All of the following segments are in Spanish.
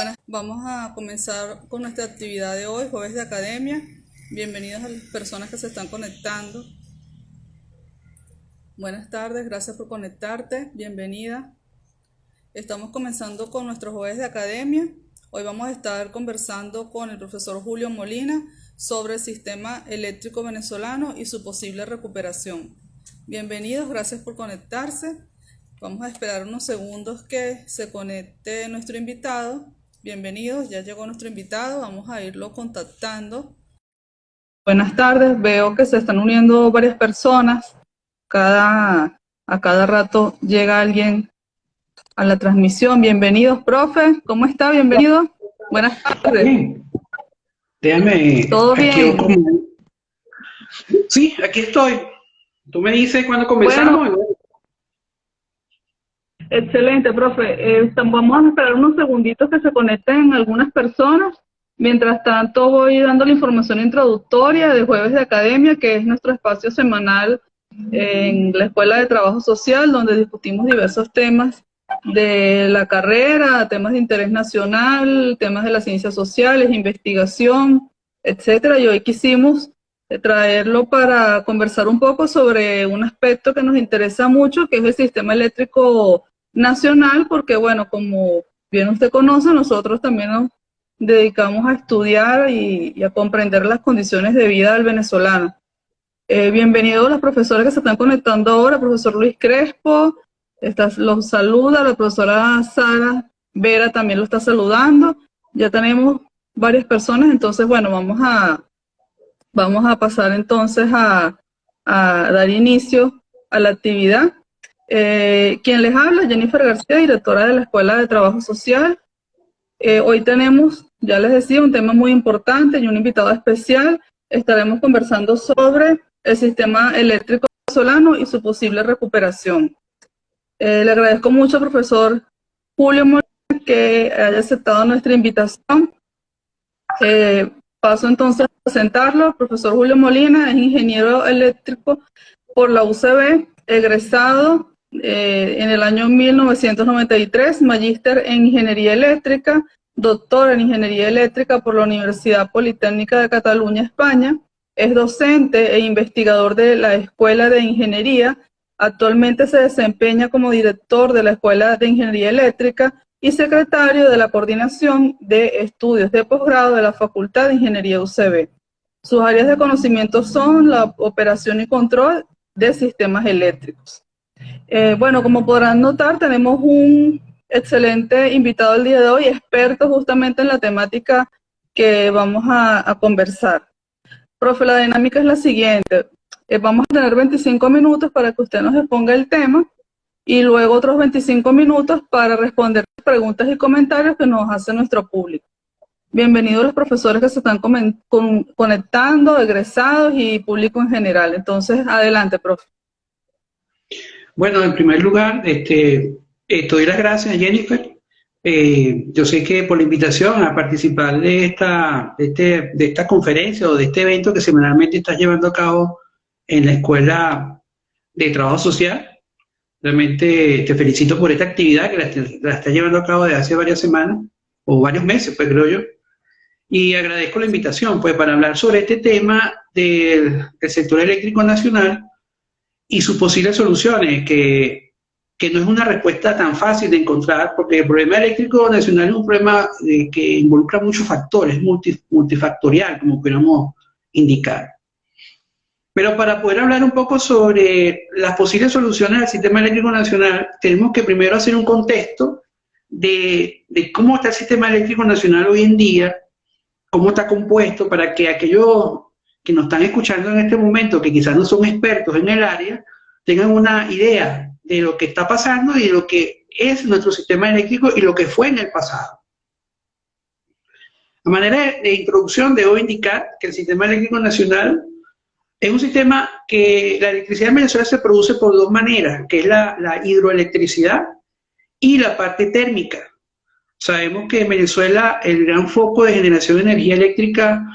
Buenas, vamos a comenzar con nuestra actividad de hoy, jueves de academia. Bienvenidos a las personas que se están conectando. Buenas tardes, gracias por conectarte, bienvenida. Estamos comenzando con nuestros jueves de academia. Hoy vamos a estar conversando con el profesor Julio Molina sobre el sistema eléctrico venezolano y su posible recuperación. Bienvenidos, gracias por conectarse. Vamos a esperar unos segundos que se conecte nuestro invitado. Bienvenidos, ya llegó nuestro invitado, vamos a irlo contactando. Buenas tardes, veo que se están uniendo varias personas. A cada rato llega alguien a la transmisión. Bienvenidos, profe, ¿cómo está? Bienvenido. Buenas tardes. Bien. Déjame. ¿Todo bien? Sí, aquí estoy. Tú me dices cuándo comenzamos. Bueno, excelente, profe. Vamos a esperar unos segunditos que se conecten algunas personas. Mientras tanto, voy dando la información introductoria de Jueves de Academia, que es nuestro espacio semanal en la Escuela de Trabajo Social, donde discutimos diversos temas de la carrera, temas de interés nacional, temas de las ciencias sociales, investigación, etcétera. Y hoy quisimos traerlo para conversar un poco sobre un aspecto que nos interesa mucho, que es el sistema eléctrico nacional, porque bueno, como bien usted conoce, nosotros también nos dedicamos a estudiar y a comprender las condiciones de vida del venezolano. Bienvenidos los profesores que se están conectando ahora, el profesor Luis Crespo, los saluda, la profesora Sara Vera también lo está saludando. Ya tenemos varias personas, entonces bueno, vamos a pasar entonces a dar inicio a la actividad. Quien les habla, Jennifer García, directora de la Escuela de Trabajo Social. Hoy tenemos, ya les decía, un tema muy importante y un invitado especial. Estaremos conversando sobre el sistema eléctrico venezolano y su posible recuperación. Le agradezco mucho al profesor Julio Molina que haya aceptado nuestra invitación. Paso entonces a presentarlo. El profesor Julio Molina es ingeniero eléctrico por la UCB, egresado en el año 1993, magíster en Ingeniería Eléctrica, doctor en Ingeniería Eléctrica por la Universidad Politécnica de Cataluña, España. Es docente e investigador de la Escuela de Ingeniería. Actualmente se desempeña como director de la Escuela de Ingeniería Eléctrica y secretario de la Coordinación de Estudios de Posgrado de la Facultad de Ingeniería UCB. Sus áreas de conocimiento son la operación y control de sistemas eléctricos. Bueno, como podrán notar, tenemos un excelente invitado el día de hoy, experto justamente en la temática que vamos a conversar. Profe, la dinámica es la siguiente. Vamos a tener 25 minutos para que usted nos exponga el tema y luego otros 25 minutos para responder preguntas y comentarios que nos hace nuestro público. Bienvenidos los profesores que se están conectando, egresados y público en general. Entonces, adelante, profe. Bueno, en primer lugar, te doy las gracias, Jennifer. Yo sé que por la invitación a participar de esta conferencia o de este evento que semanalmente estás llevando a cabo en la Escuela de Trabajo Social. Realmente te felicito por esta actividad que la estás llevando a cabo desde hace varias semanas o varios meses, pues creo yo. Y agradezco la invitación, pues, para hablar sobre este tema del sector eléctrico nacional y sus posibles soluciones, que no es una respuesta tan fácil de encontrar, porque el problema eléctrico nacional es un problema que involucra muchos factores, multifactorial, como podríamos indicar. Pero para poder hablar un poco sobre las posibles soluciones del sistema eléctrico nacional, tenemos que primero hacer un contexto de cómo está el sistema eléctrico nacional hoy en día, cómo está compuesto, para que aquellos que nos están escuchando en este momento, que quizás no son expertos en el área, tengan una idea de lo que está pasando y de lo que es nuestro sistema eléctrico y lo que fue en el pasado. A manera de introducción, debo indicar que el sistema eléctrico nacional es un sistema que la electricidad en Venezuela se produce por dos maneras, que es la hidroelectricidad y la parte térmica. Sabemos que en Venezuela el gran foco de generación de energía eléctrica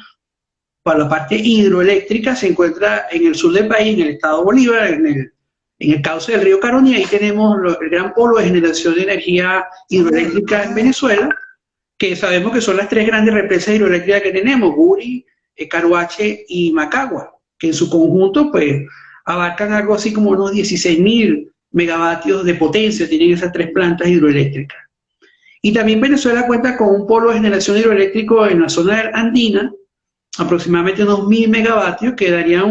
para la parte hidroeléctrica se encuentra en el sur del país, en el estado Bolívar, en el cauce del río Caroní. Ahí tenemos el gran polo de generación de energía hidroeléctrica en Venezuela. que sabemos que son las tres grandes represas hidroeléctricas que tenemos, Guri, Caruache y Macagua, que en su conjunto pues abarcan algo así como unos 16.000 megavatios de potencia, tienen esas tres plantas hidroeléctricas. Y también Venezuela cuenta con un polo de generación hidroeléctrico en la zona andina, aproximadamente unos 1.000 megavatios, que daría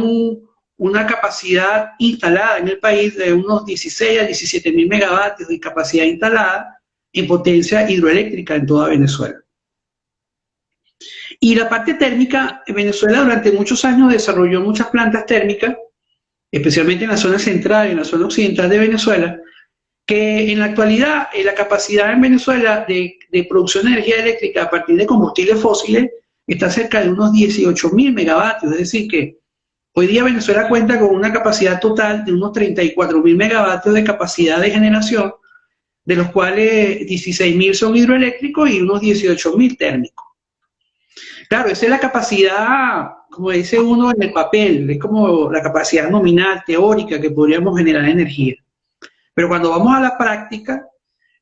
una capacidad instalada en el país de unos 16 a 17.000 megavatios de capacidad instalada en potencia hidroeléctrica en toda Venezuela. Y la parte térmica, Venezuela durante muchos años desarrolló muchas plantas térmicas, especialmente en la zona central y en la zona occidental de Venezuela, que en la actualidad la capacidad en Venezuela de producción de energía eléctrica a partir de combustibles fósiles está cerca de unos 18.000 megavatios, es decir que hoy día Venezuela cuenta con una capacidad total de unos 34.000 megavatios de capacidad de generación, de los cuales 16.000 son hidroeléctricos y unos 18.000 térmicos. Claro, esa es la capacidad, como dice uno en el papel, es como la capacidad nominal, teórica, que podríamos generar energía. Pero cuando vamos a la práctica,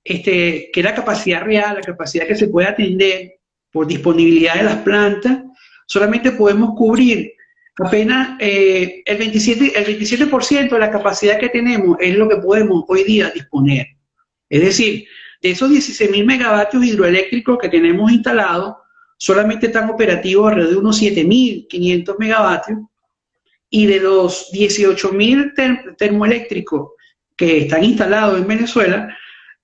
que es la capacidad real, la capacidad que se puede atender por disponibilidad de las plantas, solamente podemos cubrir apenas el 27% de la capacidad que tenemos es lo que podemos hoy día disponer. Es decir, de esos 16.000 megavatios hidroeléctricos que tenemos instalados, solamente están operativos alrededor de unos 7.500 megavatios, y de los 18.000 termoeléctricos que están instalados en Venezuela,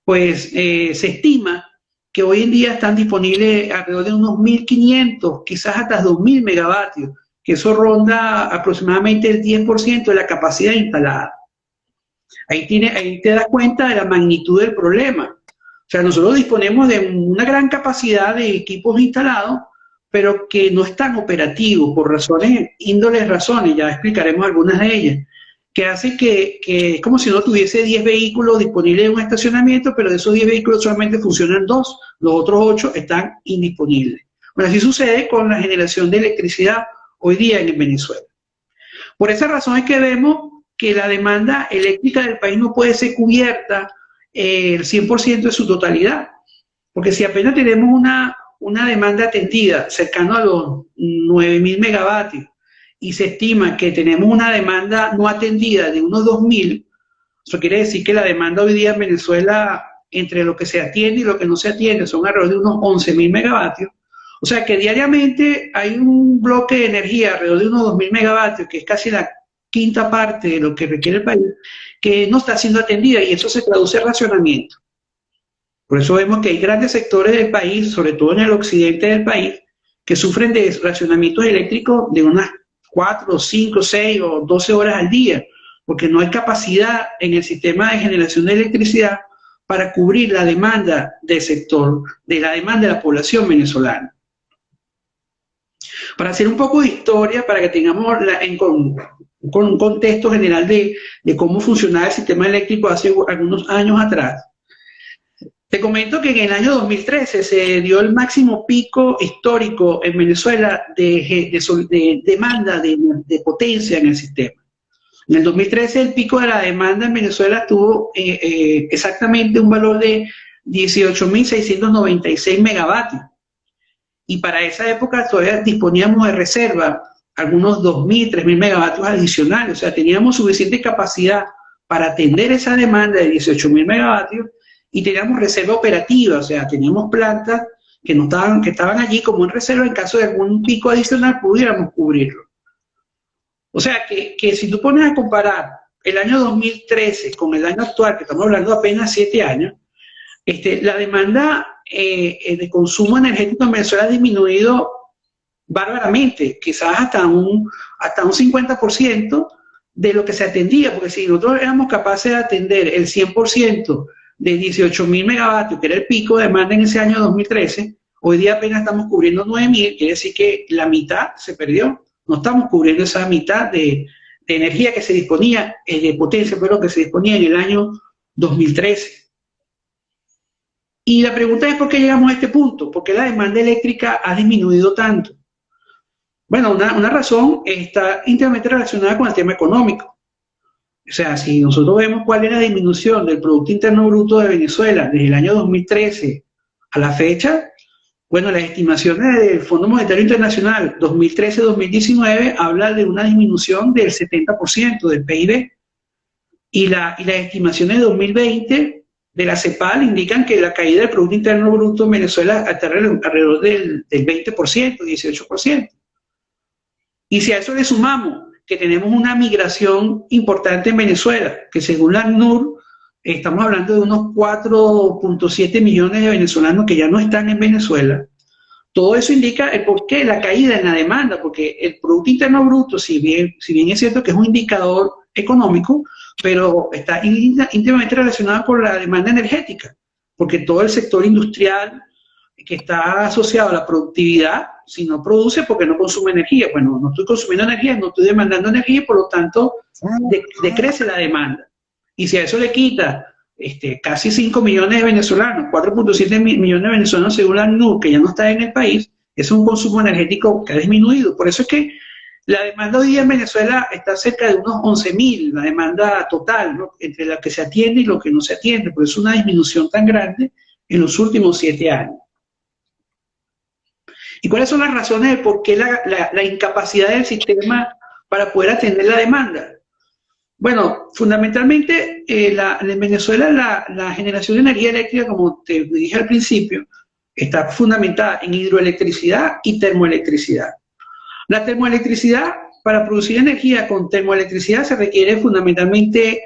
pues se estima que hoy en día están disponibles alrededor de unos 1.500, quizás hasta 2.000 megavatios, que eso ronda aproximadamente el 10% de la capacidad instalada. Ahí te das cuenta de la magnitud del problema. O sea, nosotros disponemos de una gran capacidad de equipos instalados, pero que no están operativos por índoles razones, ya explicaremos algunas de ellas, que hace que es como si uno tuviese 10 vehículos disponibles en un estacionamiento, pero de esos 10 vehículos solamente funcionan 2, los otros 8 están indisponibles. Bueno, así sucede con la generación de electricidad hoy día en Venezuela. Por esa razón es que vemos que la demanda eléctrica del país no puede ser cubierta el 100% de su totalidad, porque si apenas tenemos una demanda atendida cercano a los 9.000 megavatios y se estima que tenemos una demanda no atendida de unos 2.000, eso quiere decir que la demanda hoy día en Venezuela, entre lo que se atiende y lo que no se atiende, son alrededor de unos 11.000 megavatios. O sea que diariamente hay un bloque de energía alrededor de unos 2.000 megavatios, que es casi la quinta parte de lo que requiere el país, que no está siendo atendida, y eso se traduce en racionamiento. Por eso vemos que hay grandes sectores del país, sobre todo en el occidente del país, que sufren de racionamientos eléctricos de unas 4, 5, 6 o 12 horas al día, porque no hay capacidad en el sistema de generación de electricidad para cubrir la demanda del sector, de la demanda de la población venezolana. Para hacer un poco de historia, para que tengamos con un contexto general de cómo funcionaba el sistema eléctrico hace algunos años atrás, te comento que en el año 2013 se dio el máximo pico histórico en Venezuela de demanda de potencia en el sistema. En el 2013 el pico de la demanda en Venezuela tuvo exactamente un valor de 18.696 megavatios. Y para esa época todavía disponíamos de reserva, algunos 2.000, 3.000 megavatios adicionales. O sea, teníamos suficiente capacidad para atender esa demanda de 18.000 megavatios y teníamos reserva operativa. O sea, teníamos plantas que estaban allí como en reserva, en caso de algún pico adicional pudiéramos cubrirlo. O sea, que si tú pones a comparar el año 2013 con el año actual, que estamos hablando de apenas 7 años, la demanda de consumo energético en Venezuela ha disminuido bárbaramente, quizás hasta un 50% de lo que se atendía, porque si nosotros éramos capaces de atender el 100% de 18.000 megavatios, que era el pico de demanda en ese año 2013, hoy día apenas estamos cubriendo 9.000, quiere decir que la mitad se perdió, no estamos cubriendo esa mitad de energía que se disponía, de potencia, pero que se disponía en el año 2013. Y la pregunta es ¿por qué llegamos a este punto? ¿Por qué la demanda eléctrica ha disminuido tanto? Bueno, una razón está íntimamente relacionada con el tema económico. O sea, si nosotros vemos cuál es la disminución del Producto Interno Bruto de Venezuela desde el año 2013 a la fecha, Bueno, las estimaciones del Fondo Monetario Internacional 2013-2019 hablan de una disminución del 70% del PIB y las estimaciones de 2020 de la CEPAL indican que la caída del Producto Interno Bruto en Venezuela está alrededor del 20%, 18%. Y si a eso le sumamos que tenemos una migración importante en Venezuela, que según la ACNUR estamos hablando de unos 4.7 millones de venezolanos que ya no están en Venezuela, todo eso indica el porqué, la caída en la demanda, porque el Producto Interno Bruto, si bien es cierto que es un indicador económico, pero está íntimamente relacionado con la demanda energética, porque todo el sector industrial que está asociado a la productividad, si no produce, porque no consume energía. Bueno, no estoy consumiendo energía, no estoy demandando energía, y por lo tanto decrece la demanda. Y si a eso le quita casi 5 millones de venezolanos, 4.7 millones de venezolanos según la ACNUR, que ya no está en el país, es un consumo energético que ha disminuido. Por eso es que la demanda hoy día en Venezuela está cerca de unos 11.000, la demanda total, ¿no?, entre la que se atiende y lo que no se atiende. Por eso es una disminución tan grande en los últimos 7 años. ¿Y cuáles son las razones de por qué la incapacidad del sistema para poder atender la demanda? Bueno, fundamentalmente en Venezuela la generación de energía eléctrica, como te dije al principio, está fundamentada en hidroelectricidad y termoelectricidad. La termoelectricidad, para producir energía con termoelectricidad se requiere fundamentalmente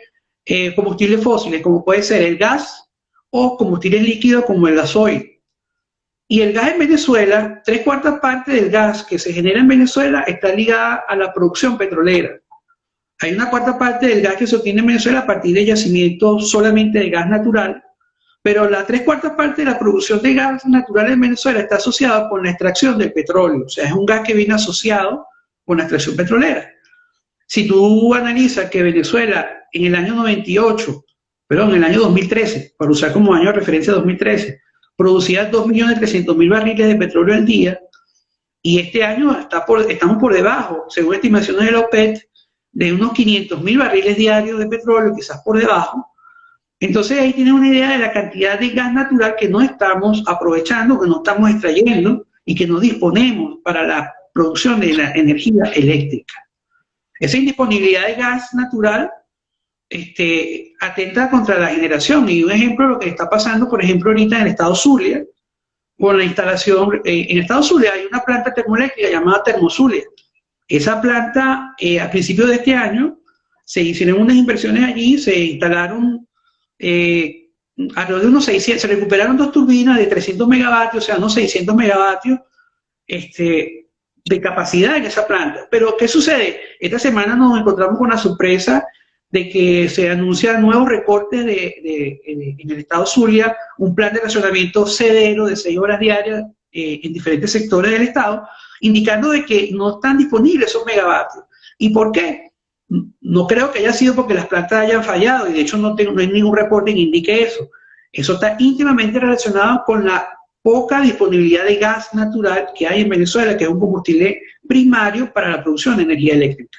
combustibles fósiles, como puede ser el gas o combustibles líquidos como el gasoil. Y el gas en Venezuela, 3/4 partes del gas que se genera en Venezuela está ligada a la producción petrolera. Hay 1/4 parte del gas que se obtiene en Venezuela a partir de yacimientos solamente de gas natural, pero la 3/4 parte de la producción de gas natural en Venezuela está asociada con la extracción del petróleo. O sea, es un gas que viene asociado con la extracción petrolera. Si tú analizas que Venezuela en el año 2013, para usar como año de referencia 2013, producía 2.300.000 barriles de petróleo al día, y este año estamos por debajo, según estimaciones de la OPEP, de unos 500.000 barriles diarios de petróleo, quizás por debajo. Entonces ahí tienes una idea de la cantidad de gas natural que no estamos aprovechando, que no estamos extrayendo y que no disponemos para la producción de la energía eléctrica. Esa indisponibilidad de gas natural atenta contra la generación. Y un ejemplo de lo que está pasando, por ejemplo, ahorita en el estado Zulia, con la instalación, en el estado Zulia hay una planta termoeléctrica llamada Termozulia. Esa planta, a principios de este año, se hicieron unas inversiones allí, se instalaron alrededor de unos 600, se recuperaron 2 turbinas de 300 megavatios, o sea, unos 600 megavatios de capacidad en esa planta. Pero, ¿qué sucede? Esta semana nos encontramos con la sorpresa de que se anuncian nuevos recortes en el estado Zulia, un plan de racionamiento severo de 6 horas diarias en diferentes sectores del estado, indicando de que no están disponibles esos megavatios. ¿Y por qué? No creo que haya sido porque las plantas hayan fallado, y de hecho no hay ningún reporte que indique eso. Eso está íntimamente relacionado con la poca disponibilidad de gas natural que hay en Venezuela, que es un combustible primario para la producción de energía eléctrica.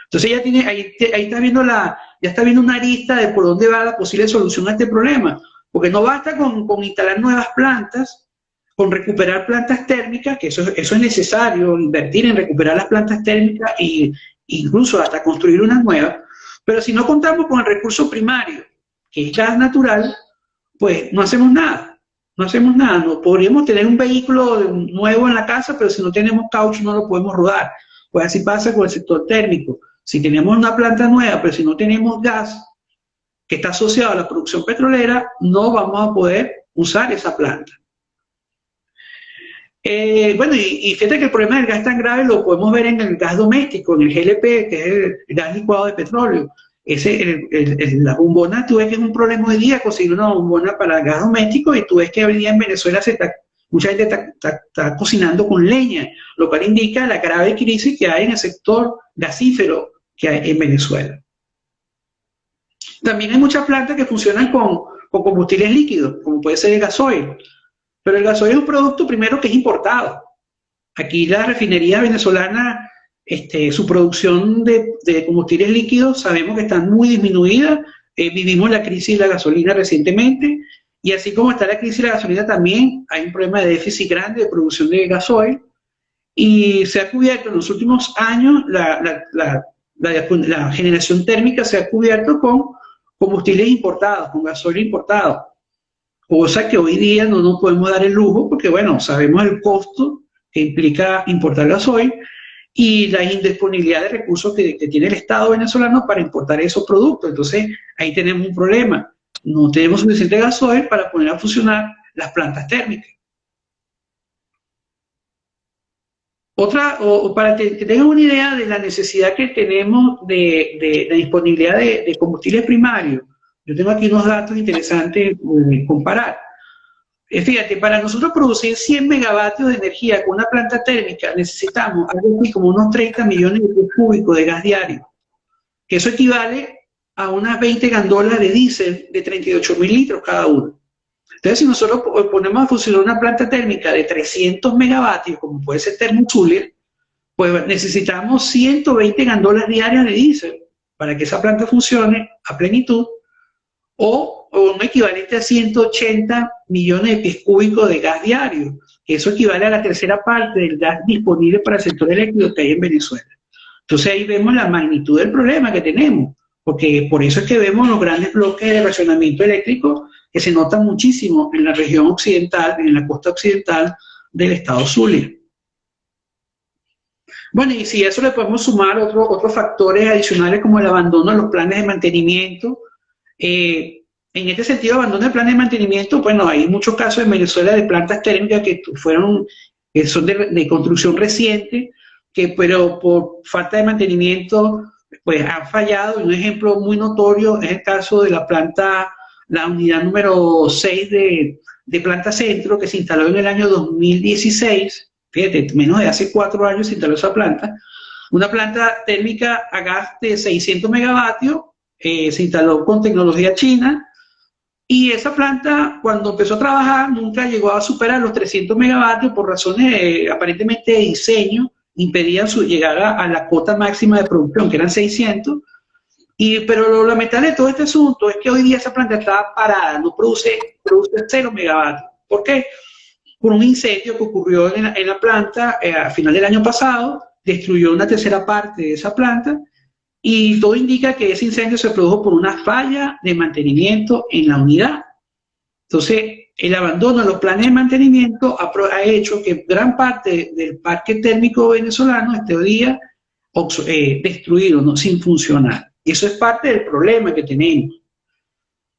Entonces ahí está viendo ya está viendo una arista de por dónde va la posible solución a este problema, porque no basta con instalar nuevas plantas, con recuperar plantas térmicas, que eso es necesario, invertir en recuperar las plantas térmicas e incluso hasta construir unas nuevas, pero si no contamos con el recurso primario, que es gas natural, pues no hacemos nada. No hacemos nada. No podríamos tener un vehículo nuevo en la casa, pero si no tenemos caucho no lo podemos rodar. Pues así pasa con el sector térmico. Si tenemos una planta nueva, pero si no tenemos gas que está asociado a la producción petrolera, no vamos a poder usar esa planta. Bueno, y fíjate que el problema del gas tan grave lo podemos ver en el gas doméstico, en el GLP, que es el gas licuado de petróleo. La bombona, tú ves que es un problema hoy día conseguir una bombona para gas doméstico, y tú ves que hoy día en Venezuela mucha gente está cocinando con leña, lo cual indica la grave crisis que hay en el sector gasífero que hay en Venezuela. También hay muchas plantas que funcionan con combustibles líquidos, como puede ser el gasoil, pero el gasoil es un producto primero que es importado. Aquí la refinería venezolana, su producción de combustibles líquidos sabemos que está muy disminuida. Vivimos la crisis de la gasolina recientemente, Y así como está la crisis de la gasolina, también hay un problema de déficit grande de producción de gasoil, y se ha cubierto en los últimos años la generación térmica se ha cubierto con combustibles importados, con gasoil importado, cosa que hoy día no nos podemos dar el lujo porque, bueno, sabemos el costo que implica importar gasoil y la indisponibilidad de recursos que tiene el Estado venezolano para importar esos productos. Entonces, ahí tenemos un problema. No tenemos suficiente gasoil para poner a funcionar las plantas térmicas. Otra, o para que tengan una idea de la necesidad que tenemos de la disponibilidad de combustibles primarios, yo tengo aquí unos datos interesantes comparar. Fíjate, para nosotros producir 100 megavatios de energía con una planta térmica necesitamos algo así como unos 30 millones de pies cúbicos de gas diario, que eso equivale a unas 20 gandolas de diésel de 38.000 litros cada uno. Entonces, si nosotros ponemos a funcionar una planta térmica de 300 megavatios, como puede ser Termochulia, pues necesitamos 120 gandolas diarias de diésel para que esa planta funcione a plenitud, o un equivalente a 180 millones de pies cúbicos de gas diario. Eso equivale a la tercera parte del gas disponible para el sector eléctrico que hay en Venezuela. Entonces ahí vemos la magnitud del problema que tenemos, porque por eso es que vemos los grandes bloques de racionamiento eléctrico que se notan muchísimo en la región occidental, en la costa occidental del estado Zulia. Bueno, y si a eso le podemos sumar otros factores adicionales como el abandono de los planes de mantenimiento. En este sentido, abandono de planes de mantenimiento, bueno, hay muchos casos en Venezuela de plantas térmicas que son de construcción reciente, pero por falta de mantenimiento, pues han fallado. Y un ejemplo muy notorio es el caso de la unidad número 6 de Planta Centro, que se instaló en el año 2016, fíjate, menos de hace 4 años se instaló esa planta, una planta térmica a gas de 600 megavatios, se instaló con tecnología china, y esa planta cuando empezó a trabajar nunca llegó a superar los 300 megavatios por razones aparentemente de diseño, impedían su llegada a la cuota máxima de producción, que eran 600, pero lo lamentable de todo este asunto es que hoy día esa planta está parada, no produce 0 megavatios. ¿Por qué? Por un incendio que ocurrió en la planta a final del año pasado, destruyó una tercera parte de esa planta, y todo indica que ese incendio se produjo por una falla de mantenimiento en la unidad. Entonces, el abandono de los planes de mantenimiento ha hecho que gran parte del parque térmico venezolano esté hoy día destruido, ¿no? Sin funcionar. Y eso es parte del problema que tenemos.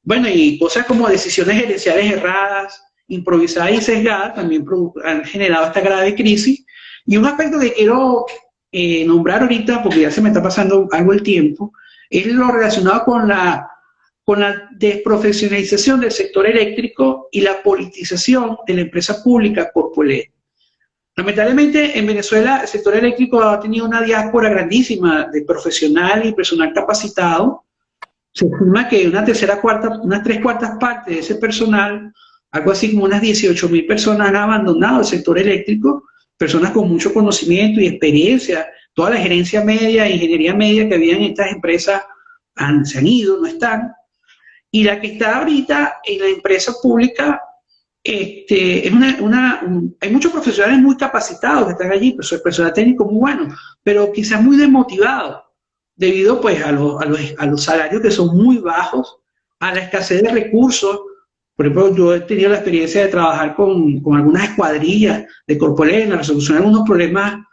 Bueno, y cosas como decisiones gerenciales erradas, improvisadas y sesgadas también han generado esta grave crisis. Y un aspecto que quiero nombrar ahorita, porque ya se me está pasando algo el tiempo, es lo relacionado con la desprofesionalización del sector eléctrico y la politización de la empresa pública Corpoelec. Lamentablemente en Venezuela el sector eléctrico ha tenido una diáspora grandísima de profesional y personal capacitado. Se estima que unas 3/4 partes de ese personal, algo así como unas 18.000 personas han abandonado el sector eléctrico, personas con mucho conocimiento y experiencia. Toda la gerencia media, ingeniería media que había en estas empresas se han ido, no están. Y la que está ahorita en la empresa pública, hay muchos profesionales muy capacitados que están allí, personal técnico muy bueno, pero quizás muy desmotivados, debido pues a los salarios que son muy bajos, a la escasez de recursos. Por ejemplo, yo he tenido la experiencia de trabajar con algunas escuadrillas de Corpoelec en la resolución de algunos problemas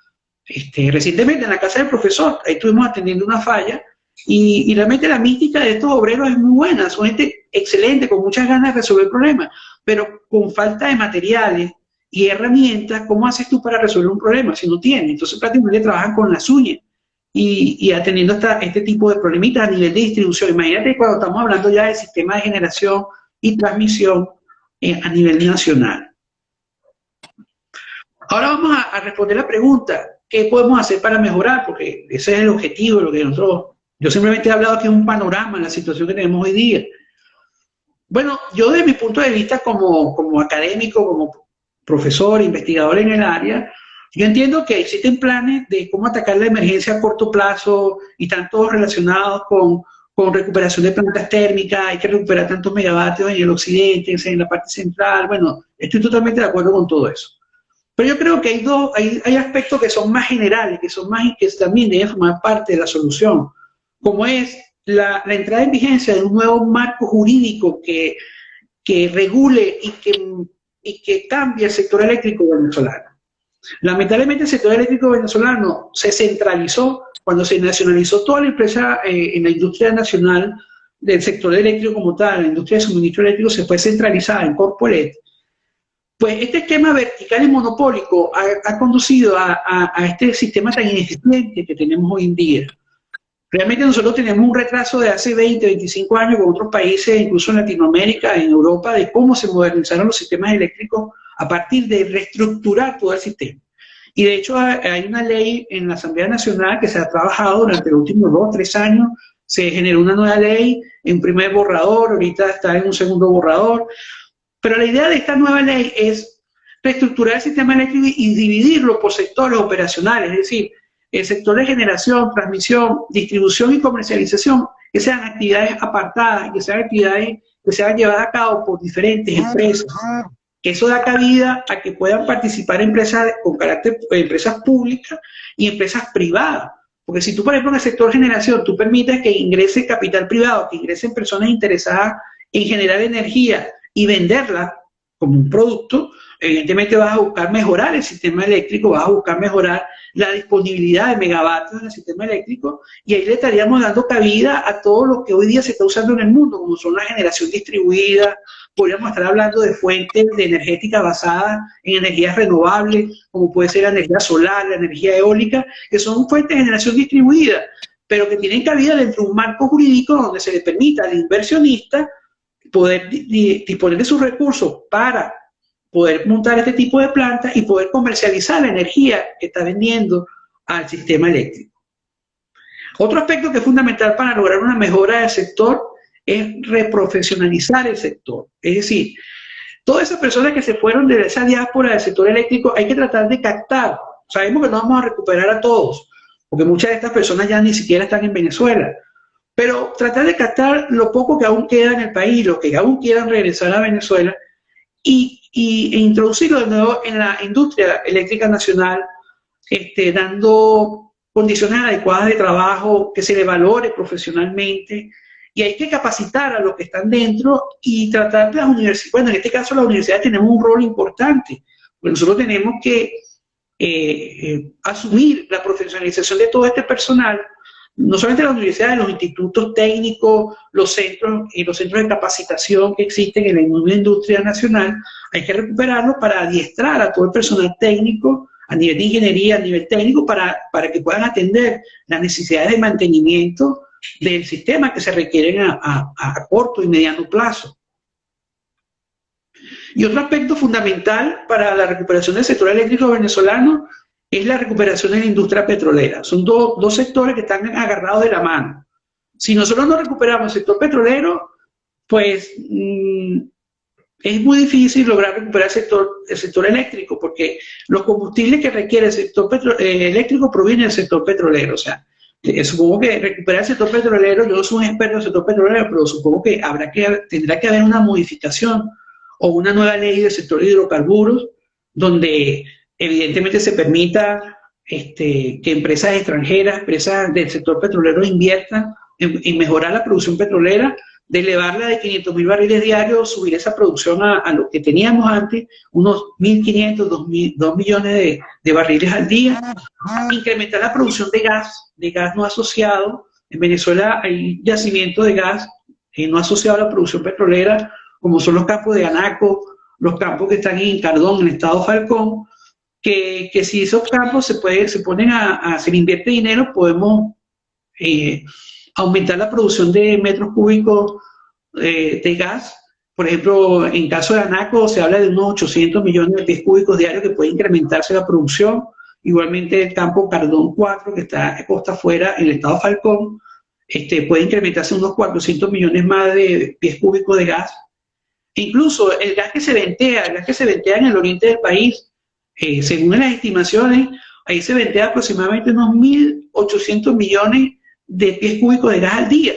recientemente en la casa del profesor. Ahí estuvimos atendiendo una falla y realmente la mística de estos obreros es muy buena, son gente excelente, con muchas ganas de resolver problemas, pero con falta de materiales y herramientas. ¿Cómo haces tú para resolver un problema si no tienes? Entonces prácticamente trabajan con las uñas y atendiendo este tipo de problemitas a nivel de distribución. Imagínate cuando estamos hablando ya del sistema de generación y transmisión a nivel nacional. Ahora vamos a responder la pregunta, ¿qué podemos hacer para mejorar? Porque ese es el objetivo de lo que yo simplemente he hablado aquí de un panorama en la situación que tenemos hoy día. Bueno, yo desde mi punto de vista como académico, como profesor, investigador en el área, yo entiendo que existen planes de cómo atacar la emergencia a corto plazo y están todos relacionados con recuperación de plantas térmicas, hay que recuperar tantos megavatios en el occidente, en la parte central. Bueno, estoy totalmente de acuerdo con todo eso. Pero yo creo que hay aspectos que son más generales, que también deben formar parte de la solución, como es la entrada en vigencia de un nuevo marco jurídico que regule y que cambie el sector eléctrico venezolano. Lamentablemente el sector eléctrico venezolano se centralizó cuando se nacionalizó toda la empresa en la industria nacional del sector eléctrico como tal, la industria de suministro eléctrico se fue centralizada en Corporet. Pues este esquema vertical y monopólico ha conducido a este sistema tan ineficiente que tenemos hoy en día. Realmente nosotros tenemos un retraso de hace 20, 25 años con otros países, incluso en Latinoamérica, en Europa, de cómo se modernizaron los sistemas eléctricos a partir de reestructurar todo el sistema. Y de hecho hay una ley en la Asamblea Nacional que se ha trabajado durante los últimos 2, 3 años, se generó una nueva ley en primer borrador, ahorita está en un segundo borrador, pero la idea de esta nueva ley es reestructurar el sistema eléctrico y dividirlo por sectores operacionales, es decir, el sector de generación, transmisión, distribución y comercialización, que sean actividades apartadas, que sean actividades que sean llevadas a cabo por diferentes empresas. Que eso da cabida a que puedan participar empresas con carácter, empresas públicas y empresas privadas. Porque si tú, por ejemplo, en el sector generación, tú permites que ingrese capital privado, que ingresen personas interesadas en generar energía y venderla como un producto, evidentemente vas a buscar mejorar el sistema eléctrico, vas a buscar mejorar la disponibilidad de megavatios en el sistema eléctrico y ahí le estaríamos dando cabida a todo lo que hoy día se está usando en el mundo, como son la generación distribuida. Podríamos estar hablando de fuentes de energética basadas en energías renovables, como puede ser la energía solar, la energía eólica, que son fuentes de generación distribuida, pero que tienen cabida dentro de un marco jurídico donde se le permita al inversionista poder disponer de sus recursos para poder montar este tipo de plantas y poder comercializar la energía que está vendiendo al sistema eléctrico. Otro aspecto que es fundamental para lograr una mejora del sector es reprofesionalizar el sector. Es decir, todas esas personas que se fueron de esa diáspora del sector eléctrico hay que tratar de captar. Sabemos que no vamos a recuperar a todos, porque muchas de estas personas ya ni siquiera están en Venezuela, pero tratar de captar lo poco que aún queda en el país, los que aún quieran regresar a Venezuela e introducirlo de nuevo en la industria eléctrica nacional, dando condiciones adecuadas de trabajo, que se le valore profesionalmente. Y hay que capacitar a los que están dentro y tratar de las universidades. Bueno, en este caso las universidades tenemos un rol importante, porque nosotros tenemos que asumir la profesionalización de todo este personal, no solamente las universidades, los institutos técnicos, los centros de capacitación que existen en la industria nacional, hay que recuperarlos para adiestrar a todo el personal técnico, a nivel de ingeniería, a nivel técnico, para que puedan atender las necesidades de mantenimiento del sistema que se requieren a corto y mediano plazo. Y otro aspecto fundamental para la recuperación del sector eléctrico venezolano es la recuperación de la industria petrolera. Son dos sectores que están agarrados de la mano. Si nosotros no recuperamos el sector petrolero, pues es muy difícil lograr recuperar el sector eléctrico, porque los combustibles que requiere el sector eléctrico provienen del sector petrolero. O sea, supongo que recuperar el sector petrolero, yo no soy un experto del sector petrolero, pero supongo que tendrá que haber una modificación o una nueva ley del sector de hidrocarburos, donde evidentemente se permita que empresas extranjeras, empresas del sector petrolero inviertan en mejorar la producción petrolera, de elevarla de 500.000 barriles diarios, subir esa producción a lo que teníamos antes, unos 1.500, 2 millones de barriles al día, incrementar la producción de gas no asociado. En Venezuela hay yacimientos de gas no asociado a la producción petrolera, como son los campos de Anaco, los campos que están en Cardón, en el estado Falcón, que si esos campos se le invierte dinero, podemos aumentar la producción de metros cúbicos de gas. Por ejemplo, en caso de Anaco se habla de unos 800 millones de pies cúbicos diarios que puede incrementarse la producción. Igualmente el campo Cardón 4, que está a costa afuera en el estado Falcón, puede incrementarse unos 400 millones más de pies cúbicos de gas. E incluso el gas que se ventea en el oriente del país, según las estimaciones, ahí se ventea aproximadamente unos 1.800 millones de pies cúbicos de gas al día.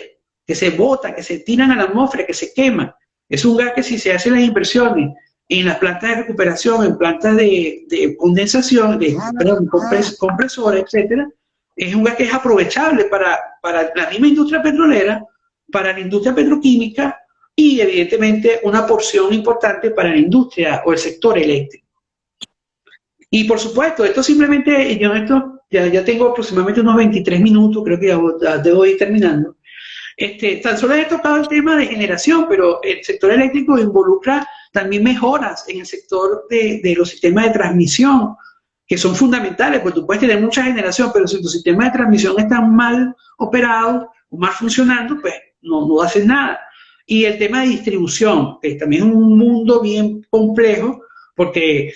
que se bota, que se tiran a la atmósfera, que se quema. Es un gas que si se hacen las inversiones en las plantas de recuperación, en plantas de condensación, compresores, etcétera, es un gas que es aprovechable para la misma industria petrolera, para la industria petroquímica y evidentemente una porción importante para la industria o el sector eléctrico. Y por supuesto, esto simplemente, ya tengo aproximadamente unos 23 minutos, creo que ya debo ir terminando. Tan solo he tocado el tema de generación, pero el sector eléctrico involucra también mejoras en el sector de los sistemas de transmisión, que son fundamentales, porque tú puedes tener mucha generación, pero si tu sistema de transmisión está mal operado o mal funcionando, pues no haces nada. Y el tema de distribución, que también es un mundo bien complejo, porque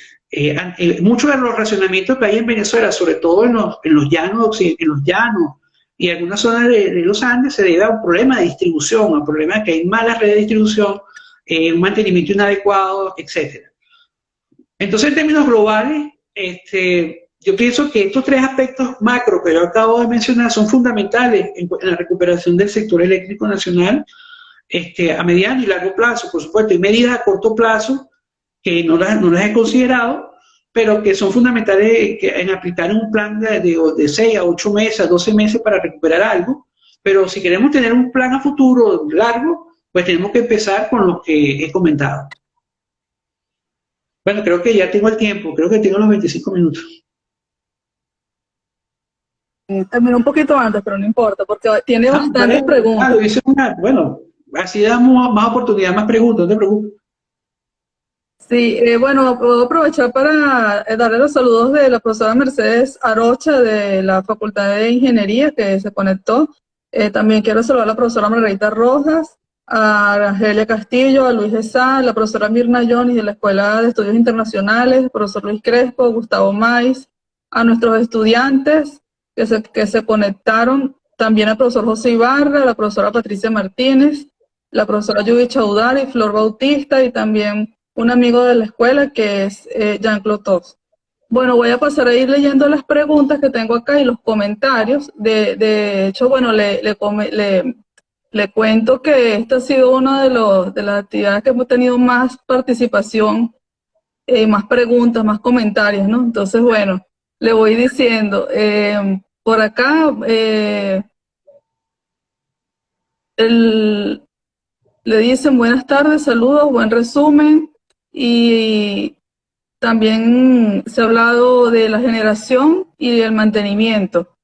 muchos de los racionamientos que hay en Venezuela, sobre todo en los llanos y algunas zonas de los Andes, se debe a un problema de distribución, a un problema de que hay malas redes de distribución, un mantenimiento inadecuado, etc. Entonces, en términos globales, yo pienso que estos tres aspectos macro que yo acabo de mencionar son fundamentales en la recuperación del sector eléctrico nacional a mediano y largo plazo, por supuesto. Hay medidas a corto plazo que no las he considerado, pero que son fundamentales en aplicar un plan de 6 a 8 meses, a 12 meses para recuperar algo. Pero si queremos tener un plan a futuro largo, pues tenemos que empezar con lo que he comentado. Bueno, creo que ya tengo el tiempo, creo que tengo los 25 minutos. Terminó un poquito antes, pero no importa, porque tiene bastantes preguntas. Bueno, así damos más oportunidad, más preguntas, no te preocupes. Sí, bueno, puedo aprovechar para darle los saludos de la profesora Mercedes Arocha de la Facultad de Ingeniería que se conectó. También quiero saludar a la profesora Margarita Rojas, a Argelia Castillo, a Luis Gesá, a la profesora Mirna Jones de la Escuela de Estudios Internacionales, el profesor Luis Crespo, Gustavo Maiz, a nuestros estudiantes que se conectaron, también al profesor José Ibarra, a la profesora Patricia Martínez, la profesora Yubi Chaudhary, Flor Bautista y también un amigo de la escuela que es Jean-Claude Tos. Bueno, voy a pasar a ir leyendo las preguntas que tengo acá y los comentarios. De hecho, bueno, le cuento que esta ha sido una de las actividades que hemos tenido más participación, más preguntas, más comentarios, ¿no? Entonces, bueno, le voy diciendo, por acá, le dicen buenas tardes, saludos, buen resumen. Y también se ha hablado de la generación y del mantenimiento.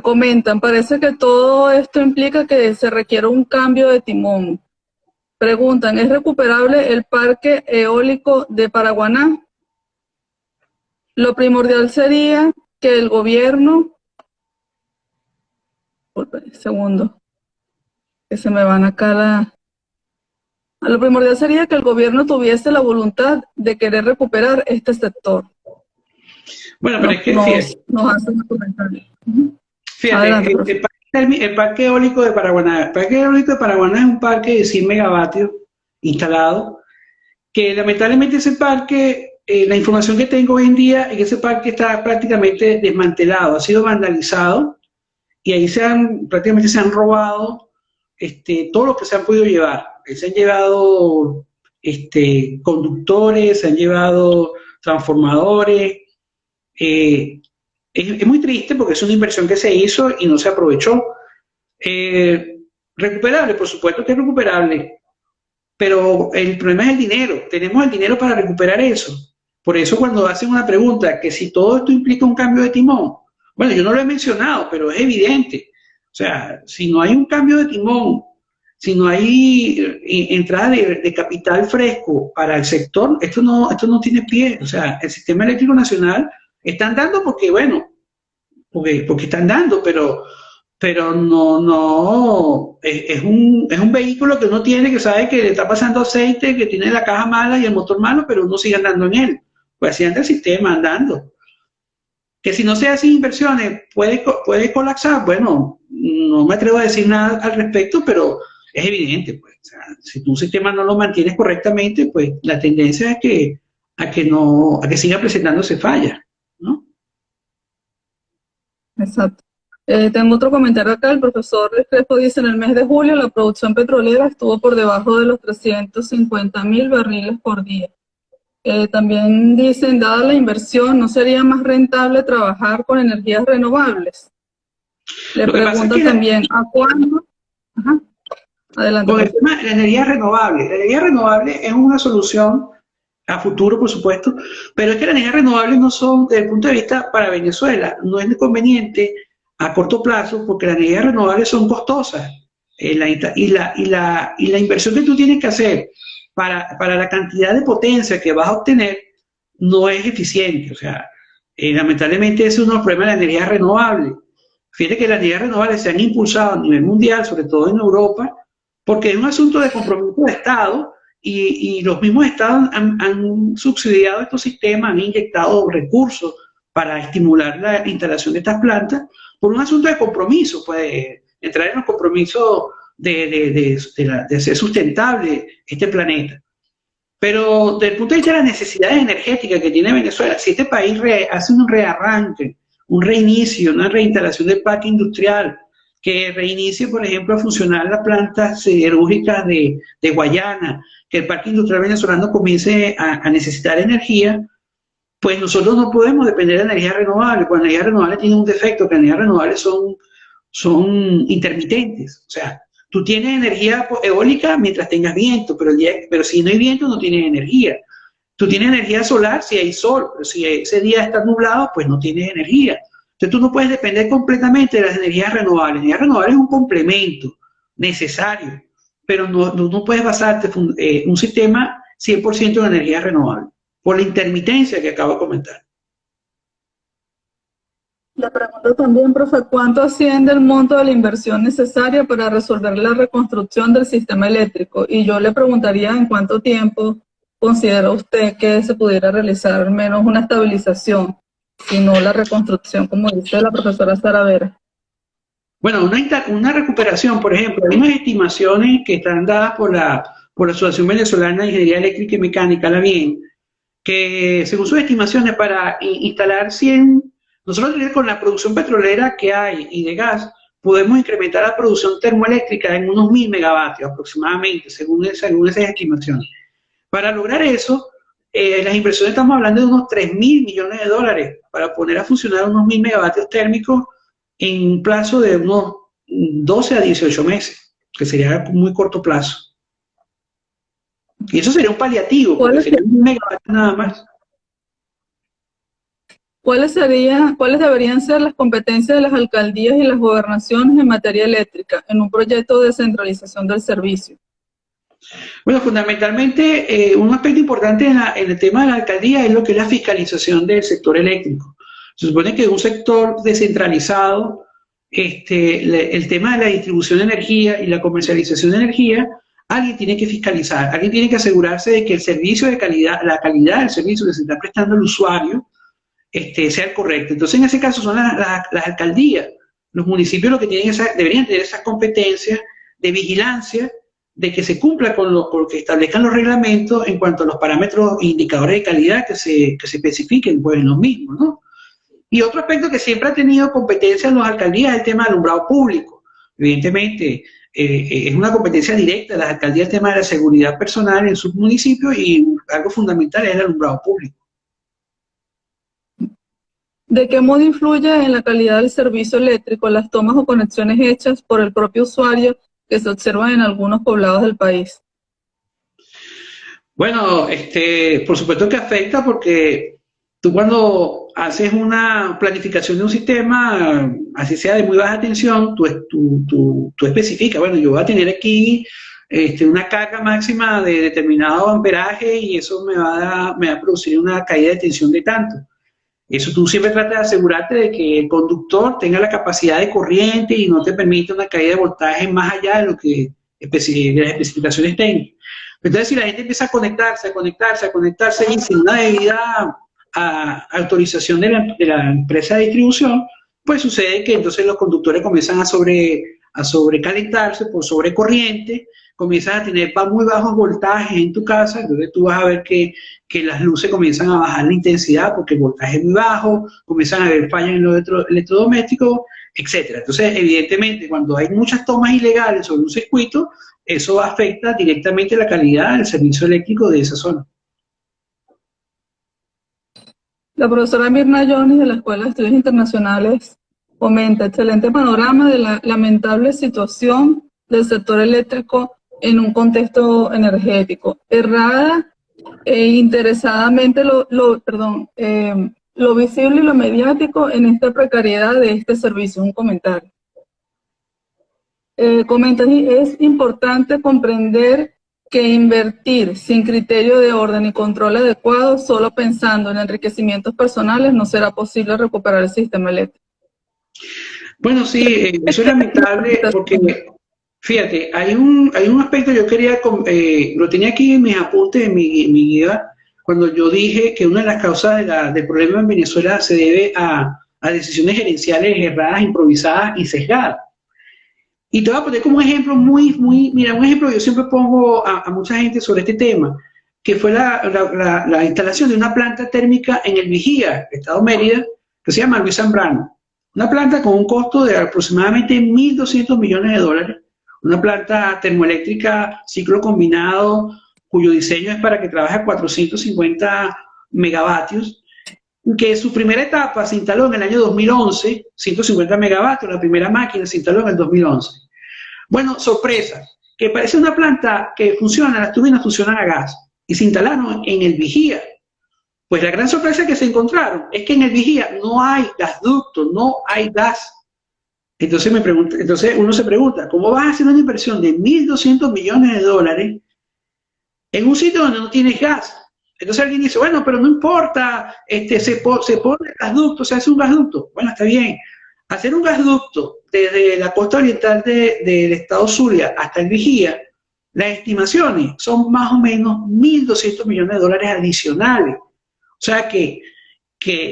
Comentan, parece que todo esto implica que se requiere un cambio de timón. Preguntan, ¿es recuperable el parque eólico de Paraguaná? Lo primordial sería que el gobierno... Segundo, que se me van acá lo primordial sería que el gobierno tuviese la voluntad de querer recuperar este sector. Bueno, pero es que nos hacen un comentario. Fíjate, adelante, el parque eólico de Paraguaná. El parque eólico de Paraguaná es un parque de 100 megavatios instalado, que lamentablemente ese parque, la información que tengo hoy en día es que ese parque está prácticamente desmantelado, ha sido vandalizado, y ahí prácticamente se han robado todo lo que se han podido llevar. Se han llevado conductores, se han llevado transformadores. Es muy triste porque es una inversión que se hizo y no se aprovechó. Recuperable, por supuesto que es recuperable, pero el problema es el dinero. Tenemos el dinero para recuperar eso. Por eso cuando hacen una pregunta, que si todo esto implica un cambio de timón, bueno, yo no lo he mencionado, pero es evidente. O sea, si no hay un cambio de timón, si no hay entrada de capital fresco para el sector, esto no tiene pie. O sea, el sistema eléctrico nacional está andando porque, bueno, porque están dando, pero no, es un vehículo que uno tiene, que sabe que le está pasando aceite, que tiene la caja mala y el motor malo, pero uno sigue andando en él. Pues así anda el sistema andando. Que si no se hacen inversiones puede colapsar. Bueno, no me atrevo a decir nada al respecto, pero es evidente, pues. O sea, si tu sistema no lo mantienes correctamente, pues la tendencia es que a que no, a que siga presentándose fallas, ¿no? Exacto. Tengo otro comentario acá. El profesor Restrepo dice: en el mes de julio la producción petrolera estuvo por debajo de los 350.000 barriles por día. También dicen: dada la inversión, ¿no sería más rentable trabajar con energías renovables? Le Lo que pasa es pregunto que también: ¿a cuándo? Ajá. Adelante, con el profesor. tema de la energía renovable es una solución a futuro, por supuesto, pero es que las energías renovables no son, desde el punto de vista para Venezuela, no es conveniente a corto plazo porque las energías renovables son costosas. Y la inversión que tú tienes que hacer para la cantidad de potencia que vas a obtener no es eficiente. O sea, lamentablemente ese es uno de los problemas de la energía renovable. Fíjate que las energías renovables se han impulsado a nivel mundial, sobre todo en Europa, porque es un asunto de compromiso de Estado y los mismos estados han subsidiado estos sistemas, han inyectado recursos para estimular la instalación de estas plantas por un asunto de compromiso, pues entrar en los compromisos de ser sustentable este planeta. Pero desde el punto de vista de las necesidades energéticas que tiene Venezuela, si este país hace un rearranque, un reinicio, una reinstalación del parque industrial, que reinicie, por ejemplo, a funcionar las plantas siderúrgicas de Guayana, que el parque industrial venezolano comience a necesitar energía, pues nosotros no podemos depender de energías renovables, porque las energías renovables tienen un defecto, que las energías renovables son intermitentes. O sea, tú tienes energía eólica mientras tengas viento, pero si no hay viento no tienes energía. Tú tienes energía solar si hay sol, pero si ese día está nublado, pues no tienes energía. Entonces tú no puedes depender completamente de las energías renovables. La energía renovable es un complemento necesario, pero no puedes basarte un sistema 100% de energía renovable, por la intermitencia que acabo de comentar. Le pregunto también, profe: ¿cuánto asciende el monto de la inversión necesaria para resolver la reconstrucción del sistema eléctrico? Y yo le preguntaría: ¿en cuánto tiempo considera usted que se pudiera realizar al menos una estabilización, si no la reconstrucción, como dice la profesora Saravera? Bueno, una recuperación, por ejemplo, hay unas estimaciones que están dadas por la Asociación Venezolana de Ingeniería Eléctrica y Mecánica, la BIEN, que según sus estimaciones para instalar 100, nosotros con la producción petrolera que hay y de gas, podemos incrementar la producción termoeléctrica en unos 1.000 megavatios aproximadamente, según esas estimaciones. Para lograr eso, las inversiones estamos hablando de unos 3.000 millones de dólares para poner a funcionar unos 1.000 megavatios térmicos en un plazo de unos 12 a 18 meses, que sería muy corto plazo. Y eso sería un paliativo, porque sería 1.000 megavatios nada más. ¿Cuáles deberían ser las competencias de las alcaldías y las gobernaciones en materia eléctrica en un proyecto de descentralización del servicio? Bueno, fundamentalmente un aspecto importante en el tema de la alcaldía es lo que es la fiscalización del sector eléctrico. Se supone que en un sector descentralizado, el tema de la distribución de energía y la comercialización de energía, alguien tiene que fiscalizar, alguien tiene que asegurarse de que el servicio de calidad, la calidad del servicio que se está prestando al usuario, sea el correcto. Entonces, en ese caso son las alcaldías, los municipios lo que deberían tener esas competencias de vigilancia, de que se cumpla con lo que establezcan los reglamentos en cuanto a los parámetros e indicadores de calidad que se especifiquen, pues en los mismos, ¿no? Y otro aspecto que siempre ha tenido competencia en las alcaldías es el tema de alumbrado público. Evidentemente, es una competencia directa de las alcaldías el tema de la seguridad personal en sus municipios y algo fundamental es el alumbrado público. ¿De qué modo influye en la calidad del servicio eléctrico las tomas o conexiones hechas por el propio usuario que se observan en algunos poblados del país? Bueno, por supuesto que afecta porque tú cuando haces una planificación de un sistema, así sea de muy baja tensión, tú especificas, bueno, yo voy a tener aquí una carga máxima de determinado amperaje y eso me va a producir una caída de tensión de tanto. Eso tú siempre tratas de asegurarte de que el conductor tenga la capacidad de corriente y no te permita una caída de voltaje más allá de lo que de las especificaciones técnicas. Entonces, si la gente empieza a conectarse y sin una debida autorización de la empresa de distribución, pues sucede que entonces los conductores comienzan a a sobrecalentarse por sobrecorriente, comienzas a tener muy bajos voltajes en tu casa, entonces tú vas a ver que las luces comienzan a bajar la intensidad porque el voltaje es muy bajo, comienzan a haber fallas en los electrodomésticos, etcétera. Entonces, evidentemente, cuando hay muchas tomas ilegales sobre un circuito, eso afecta directamente la calidad del servicio eléctrico de esa zona. La profesora Mirna Jones de la Escuela de Estudios Internacionales comenta: excelente panorama de la lamentable situación del sector eléctrico en un contexto energético. Errada e interesadamente lo visible y lo mediático en esta precariedad de este servicio. Un comentario. Comenta: es importante comprender que invertir sin criterio de orden y control adecuado, solo pensando en enriquecimientos personales, no será posible recuperar el sistema eléctrico. Bueno, sí, eso es lamentable porque, fíjate, hay un aspecto yo quería, lo tenía aquí en mis apuntes, en mi guía, cuando yo dije que una de las causas del problema en Venezuela se debe a decisiones gerenciales erradas, improvisadas y sesgadas. Y te voy a poner como ejemplo mira, un ejemplo que yo siempre pongo a mucha gente sobre este tema, que fue la instalación de una planta térmica en el Vigía, Estado Mérida, que se llama Luis Zambrano. Una planta con un costo de aproximadamente 1.200 millones de dólares, una planta termoeléctrica ciclo combinado, cuyo diseño es para que trabaje a 450 megavatios, que su primera etapa se instaló en el año 2011, 150 megavatios, la primera máquina se instaló en el 2011. Bueno, sorpresa, que parece una planta que funciona, las turbinas funcionan a gas, y se instalaron en el Vigía. Pues la gran sorpresa que se encontraron es que en el Vigía no hay gasducto, no hay gas. Entonces uno se pregunta, ¿cómo vas a hacer una inversión de 1.200 millones de dólares en un sitio donde no tienes gas? Entonces alguien dice, bueno, pero no importa, se pone el gasducto, se hace un gasducto. Bueno, está bien. Hacer un gasducto desde la costa oriental del estado Zulia hasta el Vigía, las estimaciones son más o menos 1.200 millones de dólares adicionales. O sea que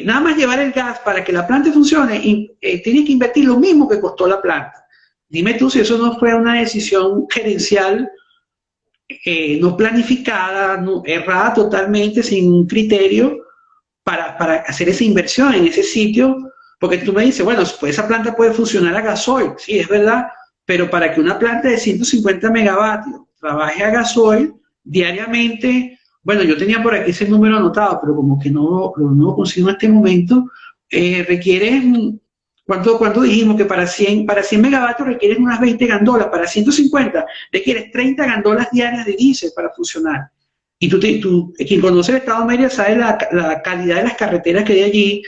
nada más llevar el gas para que la planta funcione, tiene que invertir lo mismo que costó la planta. Dime tú si eso no fue una decisión gerencial no planificada, errada totalmente, sin un criterio para hacer esa inversión en ese sitio, porque tú me dices, bueno, pues esa planta puede funcionar a gasoil, sí, es verdad, pero para que una planta de 150 megavatios trabaje a gasoil diariamente, bueno, yo tenía por aquí ese número anotado, pero como que no lo consigo en este momento, requiere, ¿cuánto dijimos? Que para 100 megavatios requieren unas 20 gandolas, para 150 requieres 30 gandolas diarias de diésel para funcionar. Y quien conoce el estado Mérida sabe la calidad de las carreteras que hay allí,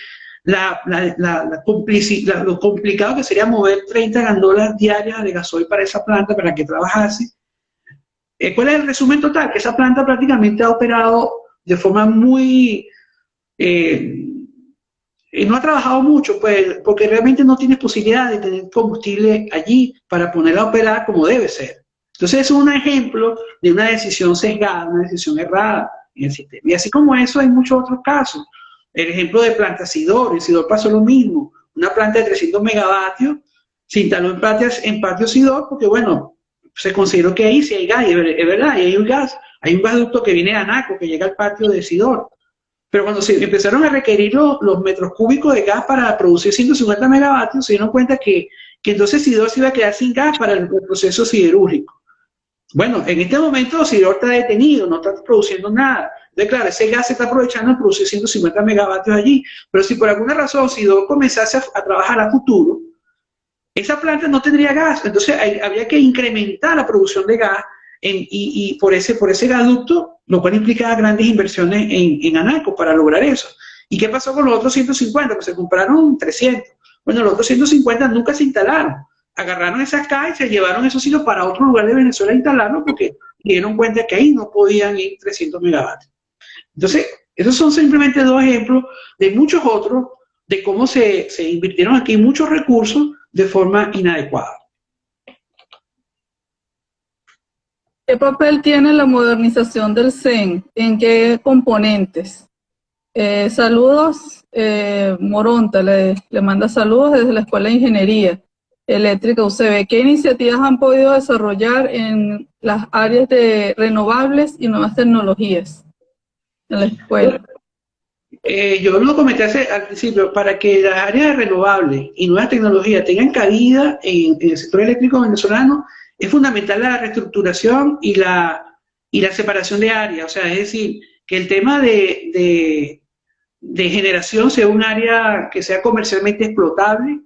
lo complicado que sería mover 30 gandolas diarias de gasoil para esa planta para que trabajase. ¿Cuál es el resumen total? Que esa planta prácticamente ha operado de forma muy... no ha trabajado mucho, pues, porque realmente no tienes posibilidad de tener combustible allí para ponerla a operar como debe ser. Entonces, es un ejemplo de una decisión sesgada, una decisión errada en el sistema. Y así como eso, hay muchos otros casos. El ejemplo de planta Sidor, en Sidor pasó lo mismo. Una planta de 300 megavatios se instaló en patio Sidor porque, bueno, se consideró que ahí sí hay gas, y es verdad, y hay un gas. Hay un gasducto que viene de Anaco, que llega al patio de Sidor. Pero cuando se empezaron a requerir los metros cúbicos de gas para producir 150 megavatios, se dieron cuenta que entonces Sidor se iba a quedar sin gas para el proceso siderúrgico. Bueno, en este momento Sidor está detenido, no está produciendo nada. Entonces, claro, ese gas se está aprovechando en producir 150 megavatios allí. Pero si por alguna razón Sidor comenzase a trabajar a futuro, esa planta no tendría gas. Entonces habría que incrementar la producción de gas y por ese gaducto, lo cual implicaba grandes inversiones en Anaco para lograr eso. ¿Y qué pasó con los otros 150? Pues se compraron 300. Bueno, los otros 150 nunca se instalaron. Agarraron esas cajas y se llevaron esos sitios para otro lugar de Venezuela a instalarlos porque dieron cuenta que ahí no podían ir 300 megavatios. Entonces, esos son simplemente dos ejemplos de muchos otros de cómo se invirtieron aquí muchos recursos de forma inadecuada. ¿Qué papel tiene la modernización del CEN? ¿En qué componentes? Saludos, Moronta le manda saludos desde la Escuela de Ingeniería. eléctrica UCB. ¿Qué iniciativas han podido desarrollar en las áreas de renovables y nuevas tecnologías en la escuela? Yo lo comenté al principio, para que las áreas renovables y nuevas tecnologías tengan cabida en el sector eléctrico venezolano, es fundamental la reestructuración y la separación de áreas. O sea, es decir, que el tema de generación sea un área que sea comercialmente explotable,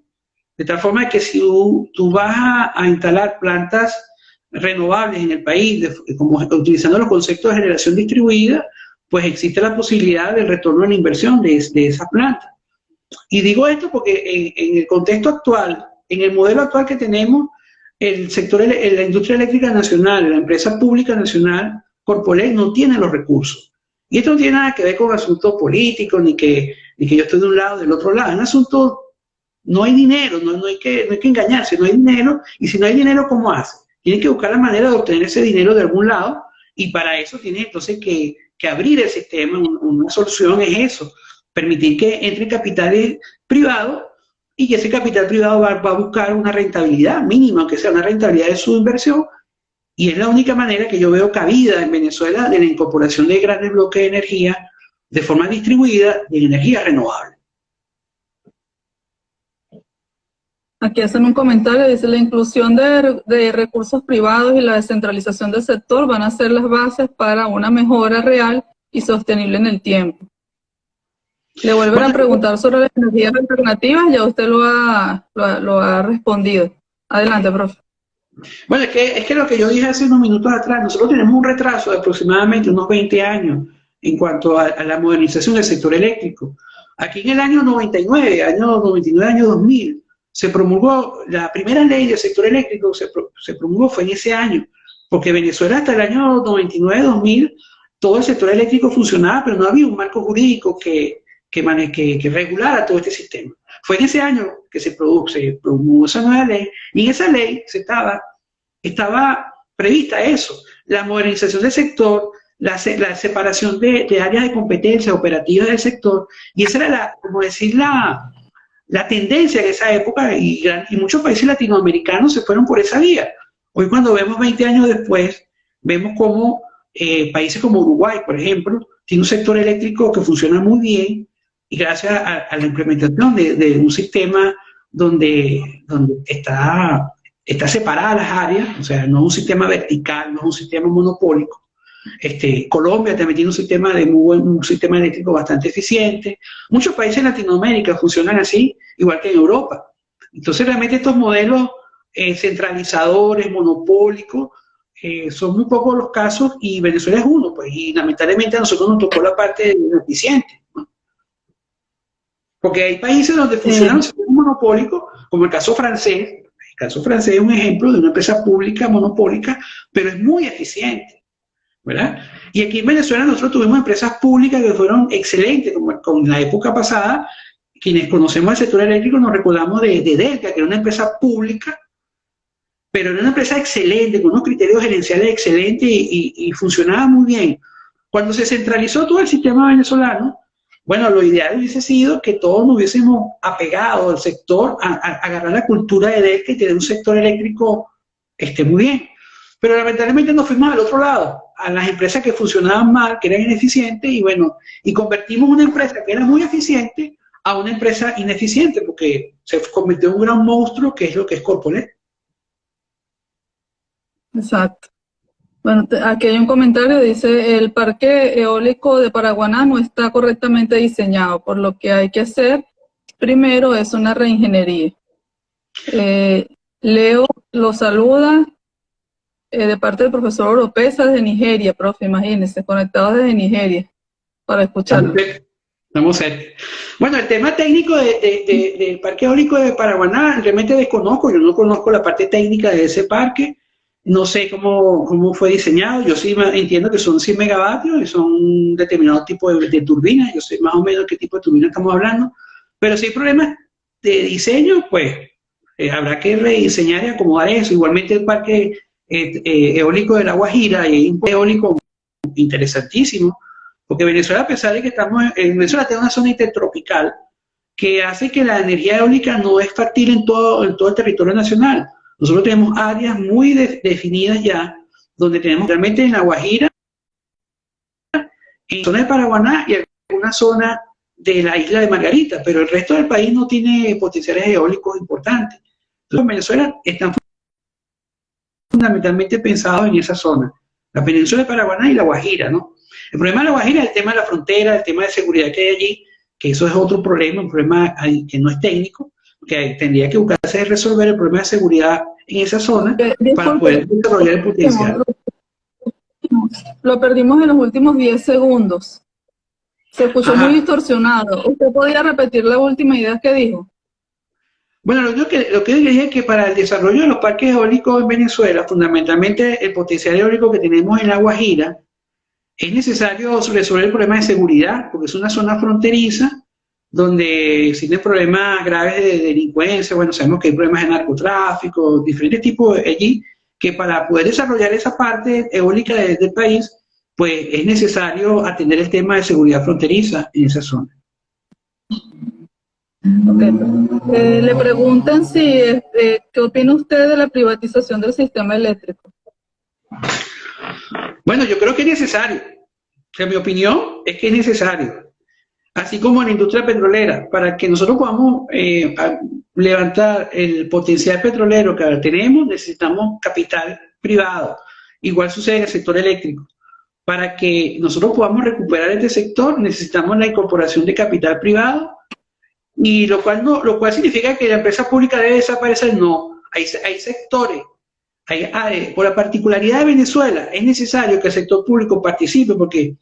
de tal forma que si tú vas a instalar plantas renovables en el país, como utilizando los conceptos de generación distribuida, pues existe la posibilidad del retorno de la inversión de esa planta. Y digo esto porque en el contexto actual, en el modelo actual que tenemos, el sector, la industria eléctrica nacional, la empresa pública nacional, Corpoelec, no tiene los recursos. Y esto no tiene nada que ver con asuntos políticos, ni que yo estoy de un lado o del otro lado. Es un asunto, no hay dinero, no hay que engañarse, no hay dinero. Y si no hay dinero, ¿cómo hace? Tienen que buscar la manera de obtener ese dinero de algún lado, y para eso tienen entonces que abrir el sistema. Una solución es eso, permitir que entre capitales privados y que ese capital privado va a buscar una rentabilidad mínima, aunque sea una rentabilidad de su inversión, y es la única manera que yo veo cabida en Venezuela de la incorporación de grandes bloques de energía de forma distribuida de energía renovable. Aquí hacen un comentario, dice: la inclusión de recursos privados y la descentralización del sector van a ser las bases para una mejora real y sostenible en el tiempo. Le vuelven a preguntar sobre las energías alternativas, ya usted lo ha respondido. Adelante, profe. Bueno, es que lo que yo dije hace unos minutos atrás, nosotros tenemos un retraso de aproximadamente unos 20 años en cuanto a la modernización del sector eléctrico. Aquí en el año 99, año 2000, se promulgó la primera ley del sector eléctrico, se promulgó fue en ese año, porque Venezuela hasta el año 99-2000, todo el sector eléctrico funcionaba, pero no había un marco jurídico que regulara todo este sistema. Fue en ese año que se promulgó esa nueva ley, y en esa ley estaba prevista eso, la modernización del sector, la separación de áreas de competencia operativas del sector, y esa era como decir, la tendencia de esa época, y muchos países latinoamericanos se fueron por esa vía. Hoy, cuando vemos 20 años después, vemos cómo países como Uruguay, por ejemplo, tiene un sector eléctrico que funciona muy bien, y gracias a la implementación de un sistema donde está separadas las áreas, o sea, no es un sistema vertical, no es un sistema monopólico. Colombia también tiene un sistema eléctrico bastante eficiente. Muchos países en Latinoamérica funcionan así, igual que en Europa. Entonces, realmente estos modelos centralizadores, monopólicos, son muy pocos los casos, y Venezuela es uno, pues, y lamentablemente a nosotros nos tocó la parte ineficiente, ¿no? Porque hay países donde funciona un sistema monopólico, como el caso francés. El caso francés es un ejemplo de una empresa pública monopólica, pero es muy eficiente, ¿verdad? Y aquí en Venezuela nosotros tuvimos empresas públicas que fueron excelentes, como con la época pasada. Quienes conocemos el sector eléctrico nos recordamos de Delta, que era una empresa pública, pero era una empresa excelente, con unos criterios gerenciales excelentes, y funcionaba muy bien. Cuando se centralizó todo el sistema venezolano, bueno, lo ideal hubiese sido que todos nos hubiésemos apegado al sector, a agarrar la cultura de Delta y tener un sector eléctrico muy bien. Pero lamentablemente nos fuimos al otro lado, a las empresas que funcionaban mal, que eran ineficientes, y bueno, y convertimos una empresa que era muy eficiente a una empresa ineficiente, porque se convirtió en un gran monstruo, que es lo que es Corpoelec. Exacto. Bueno, aquí hay un comentario, dice: el parque eólico de Paraguaná no está correctamente diseñado, por lo que hay que hacer primero es una reingeniería. Leo lo saluda de parte del profesor Oropesa desde Nigeria, profe, imagínense, conectados desde Nigeria, para escucharlo. Vamos a ver. Bueno, el tema técnico del parque eólico de Paraguaná realmente desconozco. Yo no conozco la parte técnica de ese parque. No sé cómo fue diseñado. Yo sí entiendo que son 100 megavatios y son un determinado tipo de turbinas. Yo sé más o menos qué tipo de turbina estamos hablando. Pero si hay problemas de diseño, pues habrá que rediseñar y acomodar eso. Igualmente el parque eólico de La Guajira, y hay un eólico interesantísimo, porque Venezuela, a pesar de que estamos en Venezuela, tiene una zona intertropical, que hace que la energía eólica no es factible en todo el territorio nacional. Nosotros tenemos áreas muy definidas ya, donde tenemos realmente en La Guajira, en zona de Paraguaná y alguna zona de la isla de Margarita, pero el resto del país no tiene potenciales eólicos importantes. Entonces, en Venezuela están fundamentalmente pensados en esa zona, la península de Paraguaná y La Guajira, ¿no? El problema de La Guajira es el tema de la frontera, el tema de seguridad que hay allí, que eso es otro problema, un problema que no es técnico, que tendría que buscarse resolver el problema de seguridad en esa zona para poder desarrollar el potencial. Lo perdimos en los últimos 10 segundos. Se escuchó muy distorsionado. ¿Usted podría repetir la última idea que dijo? Bueno, lo que dije es que para el desarrollo de los parques eólicos en Venezuela, fundamentalmente el potencial eólico que tenemos en La Guajira, es necesario resolver el problema de seguridad, porque es una zona fronteriza donde existen problemas graves de delincuencia. Bueno, sabemos que hay problemas de narcotráfico, diferentes tipos allí, que para poder desarrollar esa parte eólica del país, pues es necesario atender el tema de seguridad fronteriza en esa zona. Okay. Le preguntan si, ¿qué opina usted de la privatización del sistema eléctrico? Bueno, yo creo que es necesario. O sea, mi opinión es que es necesario. Así como en la industria petrolera, para que nosotros podamos levantar el potencial petrolero que ahora tenemos, necesitamos capital privado. Igual sucede en el sector eléctrico. Para que nosotros podamos recuperar este sector, necesitamos la incorporación de capital privado, y lo cual significa que la empresa pública debe desaparecer. No, hay sectores. Por la particularidad de Venezuela, es necesario que el sector público participe, porque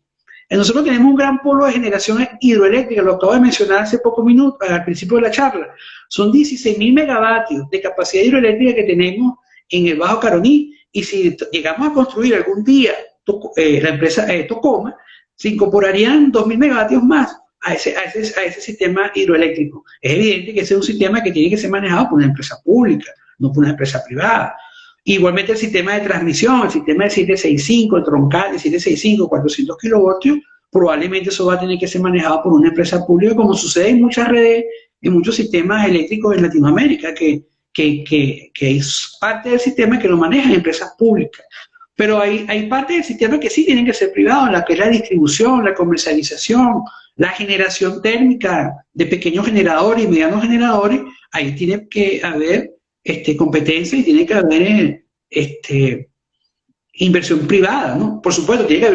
nosotros tenemos un gran polo de generación hidroeléctrica, lo acabo de mencionar hace pocos minutos, al principio de la charla. Son 16.000 megavatios de capacidad hidroeléctrica que tenemos en el Bajo Caroní, y si llegamos a construir algún día la empresa Tocoma, se incorporarían 2.000 megavatios más a ese sistema hidroeléctrico. Es evidente que ese es un sistema que tiene que ser manejado por una empresa pública, no por una empresa privada. Igualmente el sistema de transmisión, el sistema de 765, el troncal de 765, 400 kilovoltios, probablemente eso va a tener que ser manejado por una empresa pública, como sucede en muchas redes, en muchos sistemas eléctricos en Latinoamérica, que es parte del sistema que lo manejan empresas públicas. Pero hay parte del sistema que sí tienen que ser privados, la que es la distribución, la comercialización, la generación térmica de pequeños generadores y medianos generadores. Ahí tiene que haber competencia y tiene que haber inversión privada, ¿no? Por supuesto, tiene que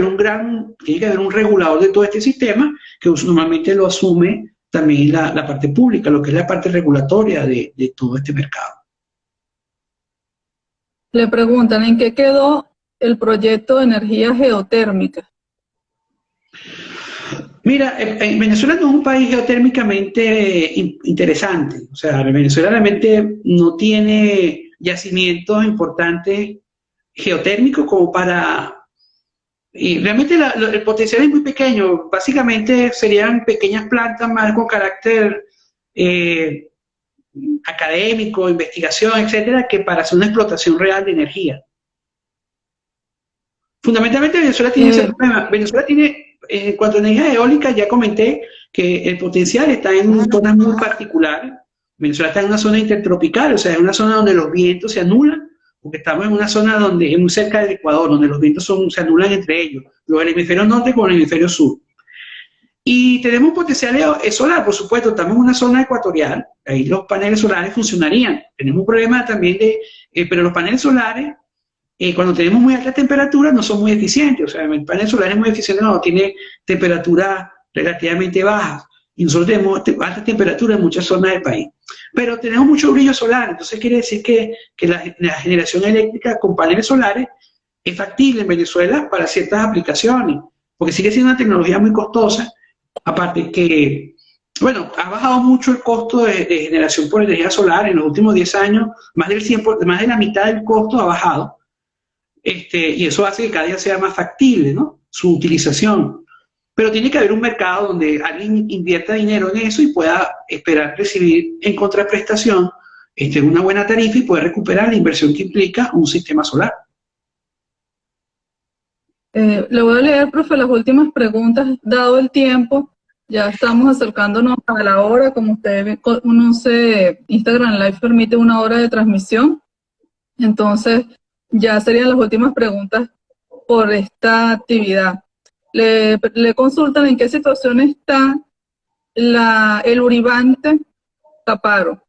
haber un regulador de todo este sistema, que normalmente lo asume también la parte pública, lo que es la parte regulatoria de todo este mercado. Le preguntan, ¿en qué quedó el proyecto de energía geotérmica? Mira, Venezuela no es un país geotérmicamente interesante. O sea, Venezuela realmente no tiene yacimientos importantes geotérmicos como para... Y realmente el potencial es muy pequeño. Básicamente serían pequeñas plantas más con carácter académico, investigación, etcétera, que para hacer una explotación real de energía. Fundamentalmente Venezuela tiene ese problema. Venezuela tiene, en cuanto a energía eólica, ya comenté que el potencial está en zonas muy particulares. Venezuela está en una zona intertropical, o sea, en una zona donde los vientos se anulan, porque estamos en una zona donde es muy cerca del Ecuador, donde los vientos se anulan entre ellos, los del hemisferio norte con el hemisferio sur. Y tenemos un potencial solar, por supuesto, estamos en una zona ecuatorial, ahí los paneles solares funcionarían. Tenemos un problema también pero los paneles solares, cuando tenemos muy altas temperaturas, no son muy eficientes. O sea, el panel solar es muy eficiente cuando tiene temperaturas relativamente bajas. Y nosotros tenemos altas temperaturas en muchas zonas del país. Pero tenemos mucho brillo solar, entonces quiere decir que la generación eléctrica con paneles solares es factible en Venezuela para ciertas aplicaciones, porque sigue siendo una tecnología muy costosa. Aparte que, bueno, ha bajado mucho el costo de generación por energía solar en los últimos 10 años, más de la mitad del costo ha bajado, y eso hace que cada día sea más factible, ¿no?, su utilización. Pero tiene que haber un mercado donde alguien invierta dinero en eso y pueda esperar recibir en contraprestación una buena tarifa y poder recuperar la inversión que implica un sistema solar. Le voy a leer, profe, las últimas preguntas, dado el tiempo. Ya estamos acercándonos a la hora, como ustedes conoce, Instagram Live permite 1 hora de transmisión, entonces ya serían las últimas preguntas por esta actividad. Le consultan en qué situación está el Uribante Caparo.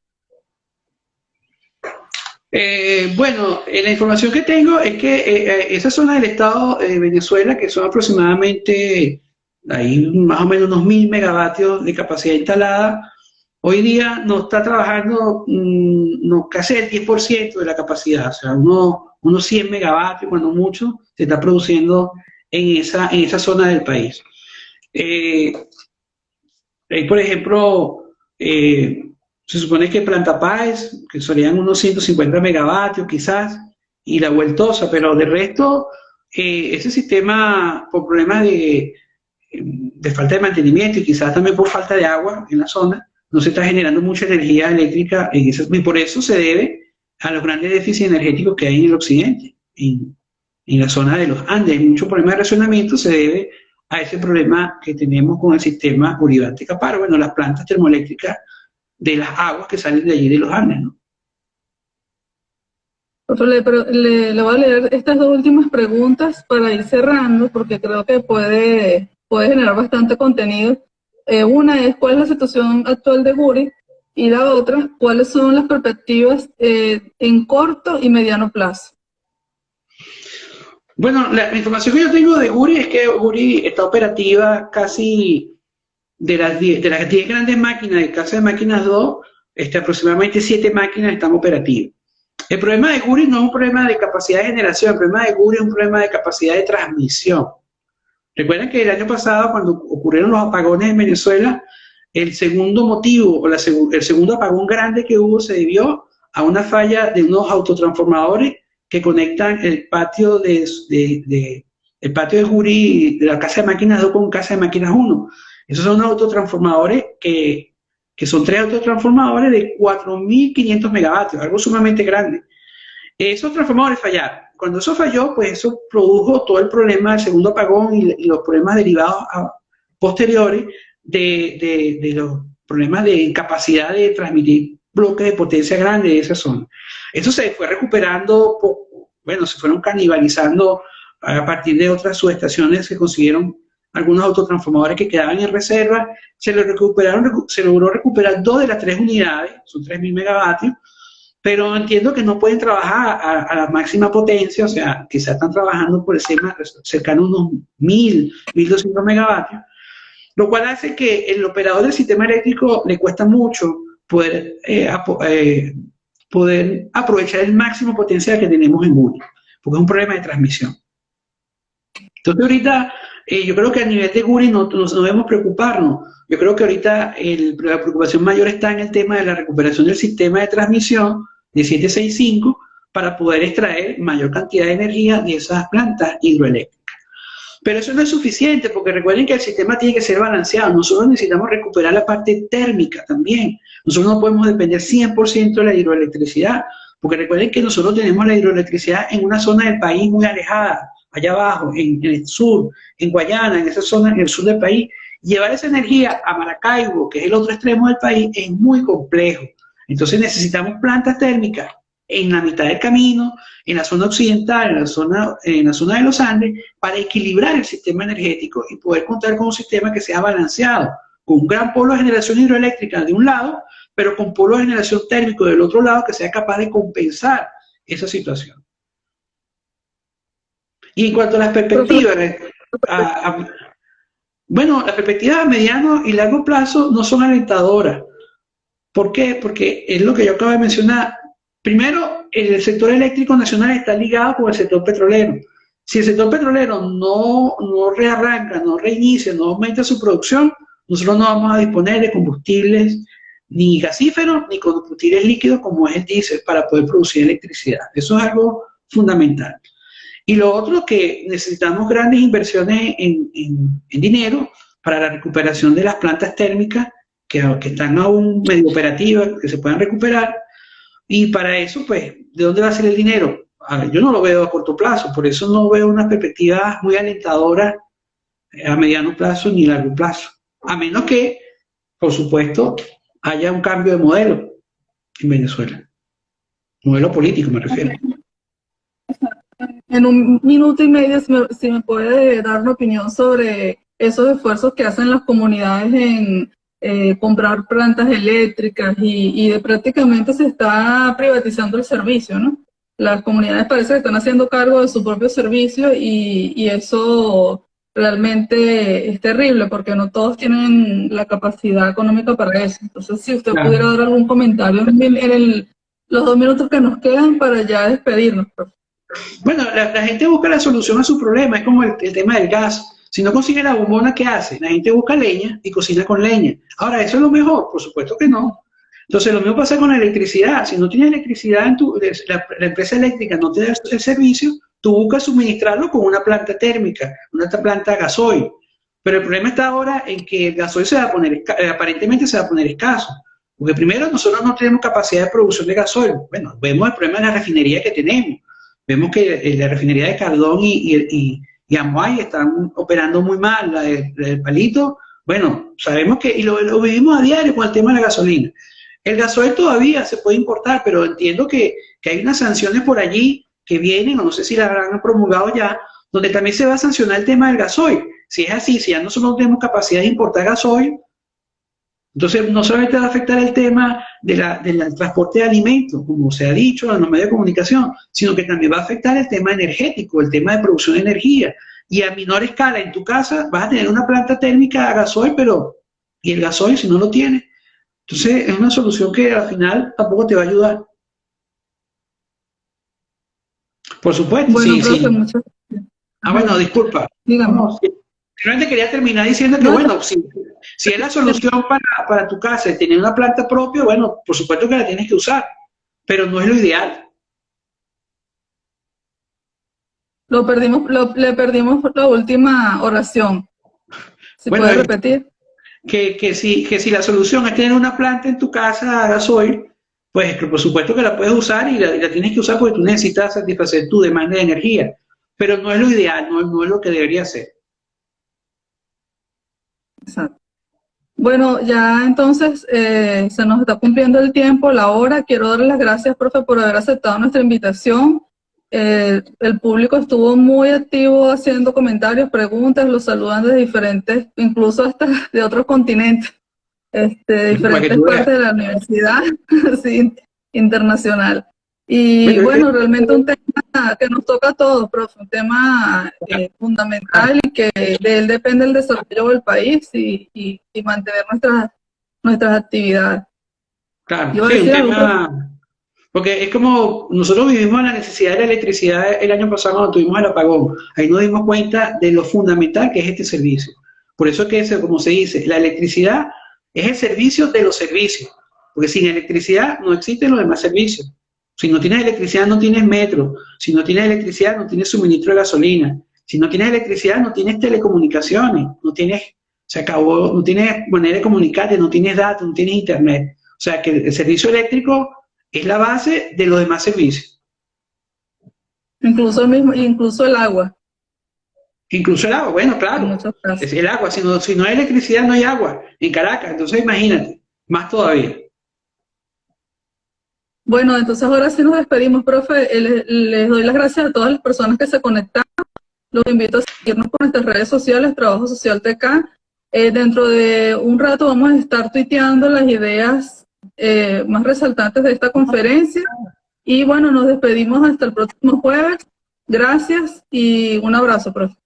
Bueno, la información que tengo es que esa zona del estado de Venezuela, que son aproximadamente ahí más o menos unos 1000 megavatios de capacidad instalada, hoy día no está trabajando no, casi el 10% de la capacidad, o sea, unos 100 megavatios, cuando mucho, se está produciendo en esa zona del país. Por ejemplo, se supone que Planta Páez, que serían unos 150 megavatios quizás, y La Vueltosa, pero de resto, ese sistema, por problemas de falta de mantenimiento y quizás también por falta de agua en la zona, no se está generando mucha energía eléctrica y por eso se debe a los grandes déficits energéticos que hay en el occidente, en la zona de los Andes. Mucho problema de racionamiento se debe a ese problema que tenemos con el sistema Uribante-Caparo, bueno, las plantas termoeléctricas de las aguas que salen de allí de los Andes, ¿no? Pero le voy a leer estas dos últimas preguntas para ir cerrando, porque creo que puede generar bastante contenido. Una es, ¿cuál es la situación actual de Guri? Y la otra, ¿cuáles son las perspectivas en corto y mediano plazo? Bueno, la información que yo tengo de Guri es que Guri está operativa casi de las 10 grandes máquinas, de Casa de Máquinas 2, aproximadamente 7 máquinas están operativas. El problema de Guri no es un problema de capacidad de generación, el problema de Guri es un problema de capacidad de transmisión. Recuerden que el año pasado, cuando ocurrieron los apagones en Venezuela, el segundo motivo, o el segundo apagón grande que hubo se debió a una falla de unos autotransformadores que conectan el patio de Guri, de la Casa de Máquinas 2 con Casa de Máquinas 1. Esos son unos autotransformadores que son 3 autotransformadores de 4500 megavatios, algo sumamente grande. Esos transformadores fallaron. Cuando eso falló, pues eso produjo todo el problema del segundo apagón y los problemas derivados posteriores de los problemas de incapacidad de transmitir bloques de potencia grande de esa zona. Eso se fue recuperando, bueno, se fueron canibalizando a partir de otras subestaciones que consiguieron algunos autotransformadores que quedaban en reserva, se logró recuperar 2 de las 3 unidades, son 3000 megavatios, pero entiendo que no pueden trabajar a la máxima potencia, o sea, quizás están trabajando por encima, cercano a unos 1200 megavatios, lo cual hace que el operador del sistema eléctrico le cuesta mucho poder aprovechar el máximo potencial que tenemos en Guri, porque es un problema de transmisión. Entonces ahorita, yo creo que a nivel de Guri no debemos preocuparnos. Yo creo que ahorita la preocupación mayor está en el tema de la recuperación del sistema de transmisión de 765 para poder extraer mayor cantidad de energía de esas plantas hidroeléctricas. Pero eso no es suficiente, porque recuerden que el sistema tiene que ser balanceado. Nosotros necesitamos recuperar la parte térmica también. Nosotros no podemos depender 100% de la hidroelectricidad, porque recuerden que nosotros tenemos la hidroelectricidad en una zona del país muy alejada, allá abajo, en el sur, en Guayana, en esa zona, en el sur del país. Llevar esa energía a Maracaibo, que es el otro extremo del país, es muy complejo. Entonces necesitamos plantas térmicas en la mitad del camino, en la zona occidental, en la zona de los Andes, para equilibrar el sistema energético y poder contar con un sistema que sea balanceado, con un gran polo de generación hidroeléctrica de un lado, pero con polo de generación térmico del otro lado que sea capaz de compensar esa situación. Y en cuanto a las perspectivas, bueno, las perspectivas a mediano y largo plazo no son alentadoras. ¿Por qué? Porque es lo que yo acabo de mencionar. Primero, el sector eléctrico nacional está ligado con el sector petrolero. Si el sector petrolero no rearranca, no reinicia, no aumenta su producción, nosotros no vamos a disponer de combustibles ni gasíferos ni combustibles líquidos como es el diésel para poder producir electricidad. Eso es algo fundamental. Y lo otro, que necesitamos grandes inversiones en dinero para la recuperación de las plantas térmicas que están aún medio operativas, que se puedan recuperar. Y para eso, pues, ¿de dónde va a ser el dinero? Yo no lo veo a corto plazo, por eso no veo unas perspectivas muy alentadoras a mediano plazo ni largo plazo. a menos que, por supuesto, haya un cambio de modelo en Venezuela. Modelo político me refiero. En un minuto y medio, si me puede dar una opinión sobre esos esfuerzos que hacen las comunidades en comprar plantas eléctricas y prácticamente se está privatizando el servicio, ¿no? Las comunidades parece que están haciendo cargo de su propio servicio y eso realmente es terrible porque no todos tienen la capacidad económica para eso. Entonces, si usted pudiera dar algún comentario en los 2 minutos que nos quedan para ya despedirnos, por favor. Bueno, la gente busca la solución a su problema, es como el tema del gas. Si no consigue la bombona, ¿qué hace? La gente busca leña y cocina con leña. Ahora, ¿eso es lo mejor? Por supuesto que no. Entonces, lo mismo pasa con la electricidad. Si no tienes electricidad, la empresa eléctrica no te da el servicio, tú buscas suministrarlo con una planta térmica, una planta gasoil. Pero el problema está ahora en que el gasoil aparentemente se va a poner escaso. Porque primero, nosotros no tenemos capacidad de producción de gasoil. Bueno, vemos el problema de la refinería que tenemos. Vemos que la refinería de Cardón y Amuay están operando muy mal, la del Palito. Bueno, sabemos que, y lo vivimos a diario con el tema de la gasolina. El gasoil todavía se puede importar, pero entiendo que hay unas sanciones por allí que vienen, o no sé si la habrán promulgado ya, donde también se va a sancionar el tema del gasoil. Si es así, si ya nosotros no tenemos capacidad de importar gasoil, entonces no solamente va a afectar el tema del transporte de alimentos, como se ha dicho en los medios de comunicación, sino que también va a afectar el tema energético, el tema de producción de energía. Y a menor escala en tu casa vas a tener una planta térmica a gasoil, pero ¿y el gasoil si no lo tienes? Entonces es una solución que al final tampoco te va a ayudar. Por supuesto, bueno, sí, profe, sí. muchas Bueno, disculpa. Dígame. No, realmente quería terminar diciendo que, bueno, si es la solución para tu casa, tener una planta propia, bueno, por supuesto que la tienes que usar, pero no es lo ideal. Le perdimos la última oración. ¿Se Bueno, puede repetir? Que si la solución es tener una planta en tu casa a gasoil, pues que por supuesto que la puedes usar y la tienes que usar porque tú necesitas satisfacer tu demanda de energía, pero no es lo ideal, no es lo que debería ser. Exacto. Bueno, ya entonces se nos está cumpliendo el tiempo, la hora. Quiero darle las gracias, profe, por haber aceptado nuestra invitación. El público estuvo muy activo haciendo comentarios, preguntas, los saludan de diferentes, incluso hasta de otros continentes, diferentes partes de la universidad sí, internacional. Y bueno, realmente un tema que nos toca a todos, profe, un tema fundamental y que de él depende el desarrollo del país y mantener nuestras actividades. Claro, sí, un tema, porque es como nosotros vivimos la necesidad de la electricidad el año pasado cuando tuvimos el apagón. Ahí nos dimos cuenta de lo fundamental que es este servicio. Por eso que, como se dice, la electricidad es el servicio de los servicios, porque sin electricidad no existen los demás servicios. Si no tienes electricidad no tienes metro, si no tienes electricidad no tienes suministro de gasolina, si no tienes electricidad no tienes telecomunicaciones, se acabó, no tienes manera de comunicarte, no tienes datos, no tienes internet. O sea que el servicio eléctrico es la base de los demás servicios. Incluso el agua. Incluso el agua, bueno, claro, es el agua, si no hay electricidad no hay agua en Caracas, entonces imagínate, más todavía. Bueno, entonces ahora sí nos despedimos, profe. Les doy las gracias a todas las personas que se conectaron. Los invito a seguirnos por nuestras redes sociales, Trabajo Social TK. Dentro de un rato vamos a estar tuiteando las ideas más resaltantes de esta conferencia. Y bueno, nos despedimos hasta el próximo jueves. Gracias y un abrazo, profe.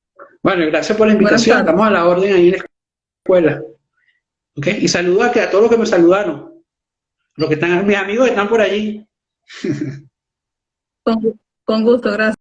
Bueno, gracias por la invitación. Estamos a la orden ahí en la escuela. ¿Okay? Y saludo a todos los que me saludaron. Los que están, mis amigos que están por allí. Con gusto, gracias.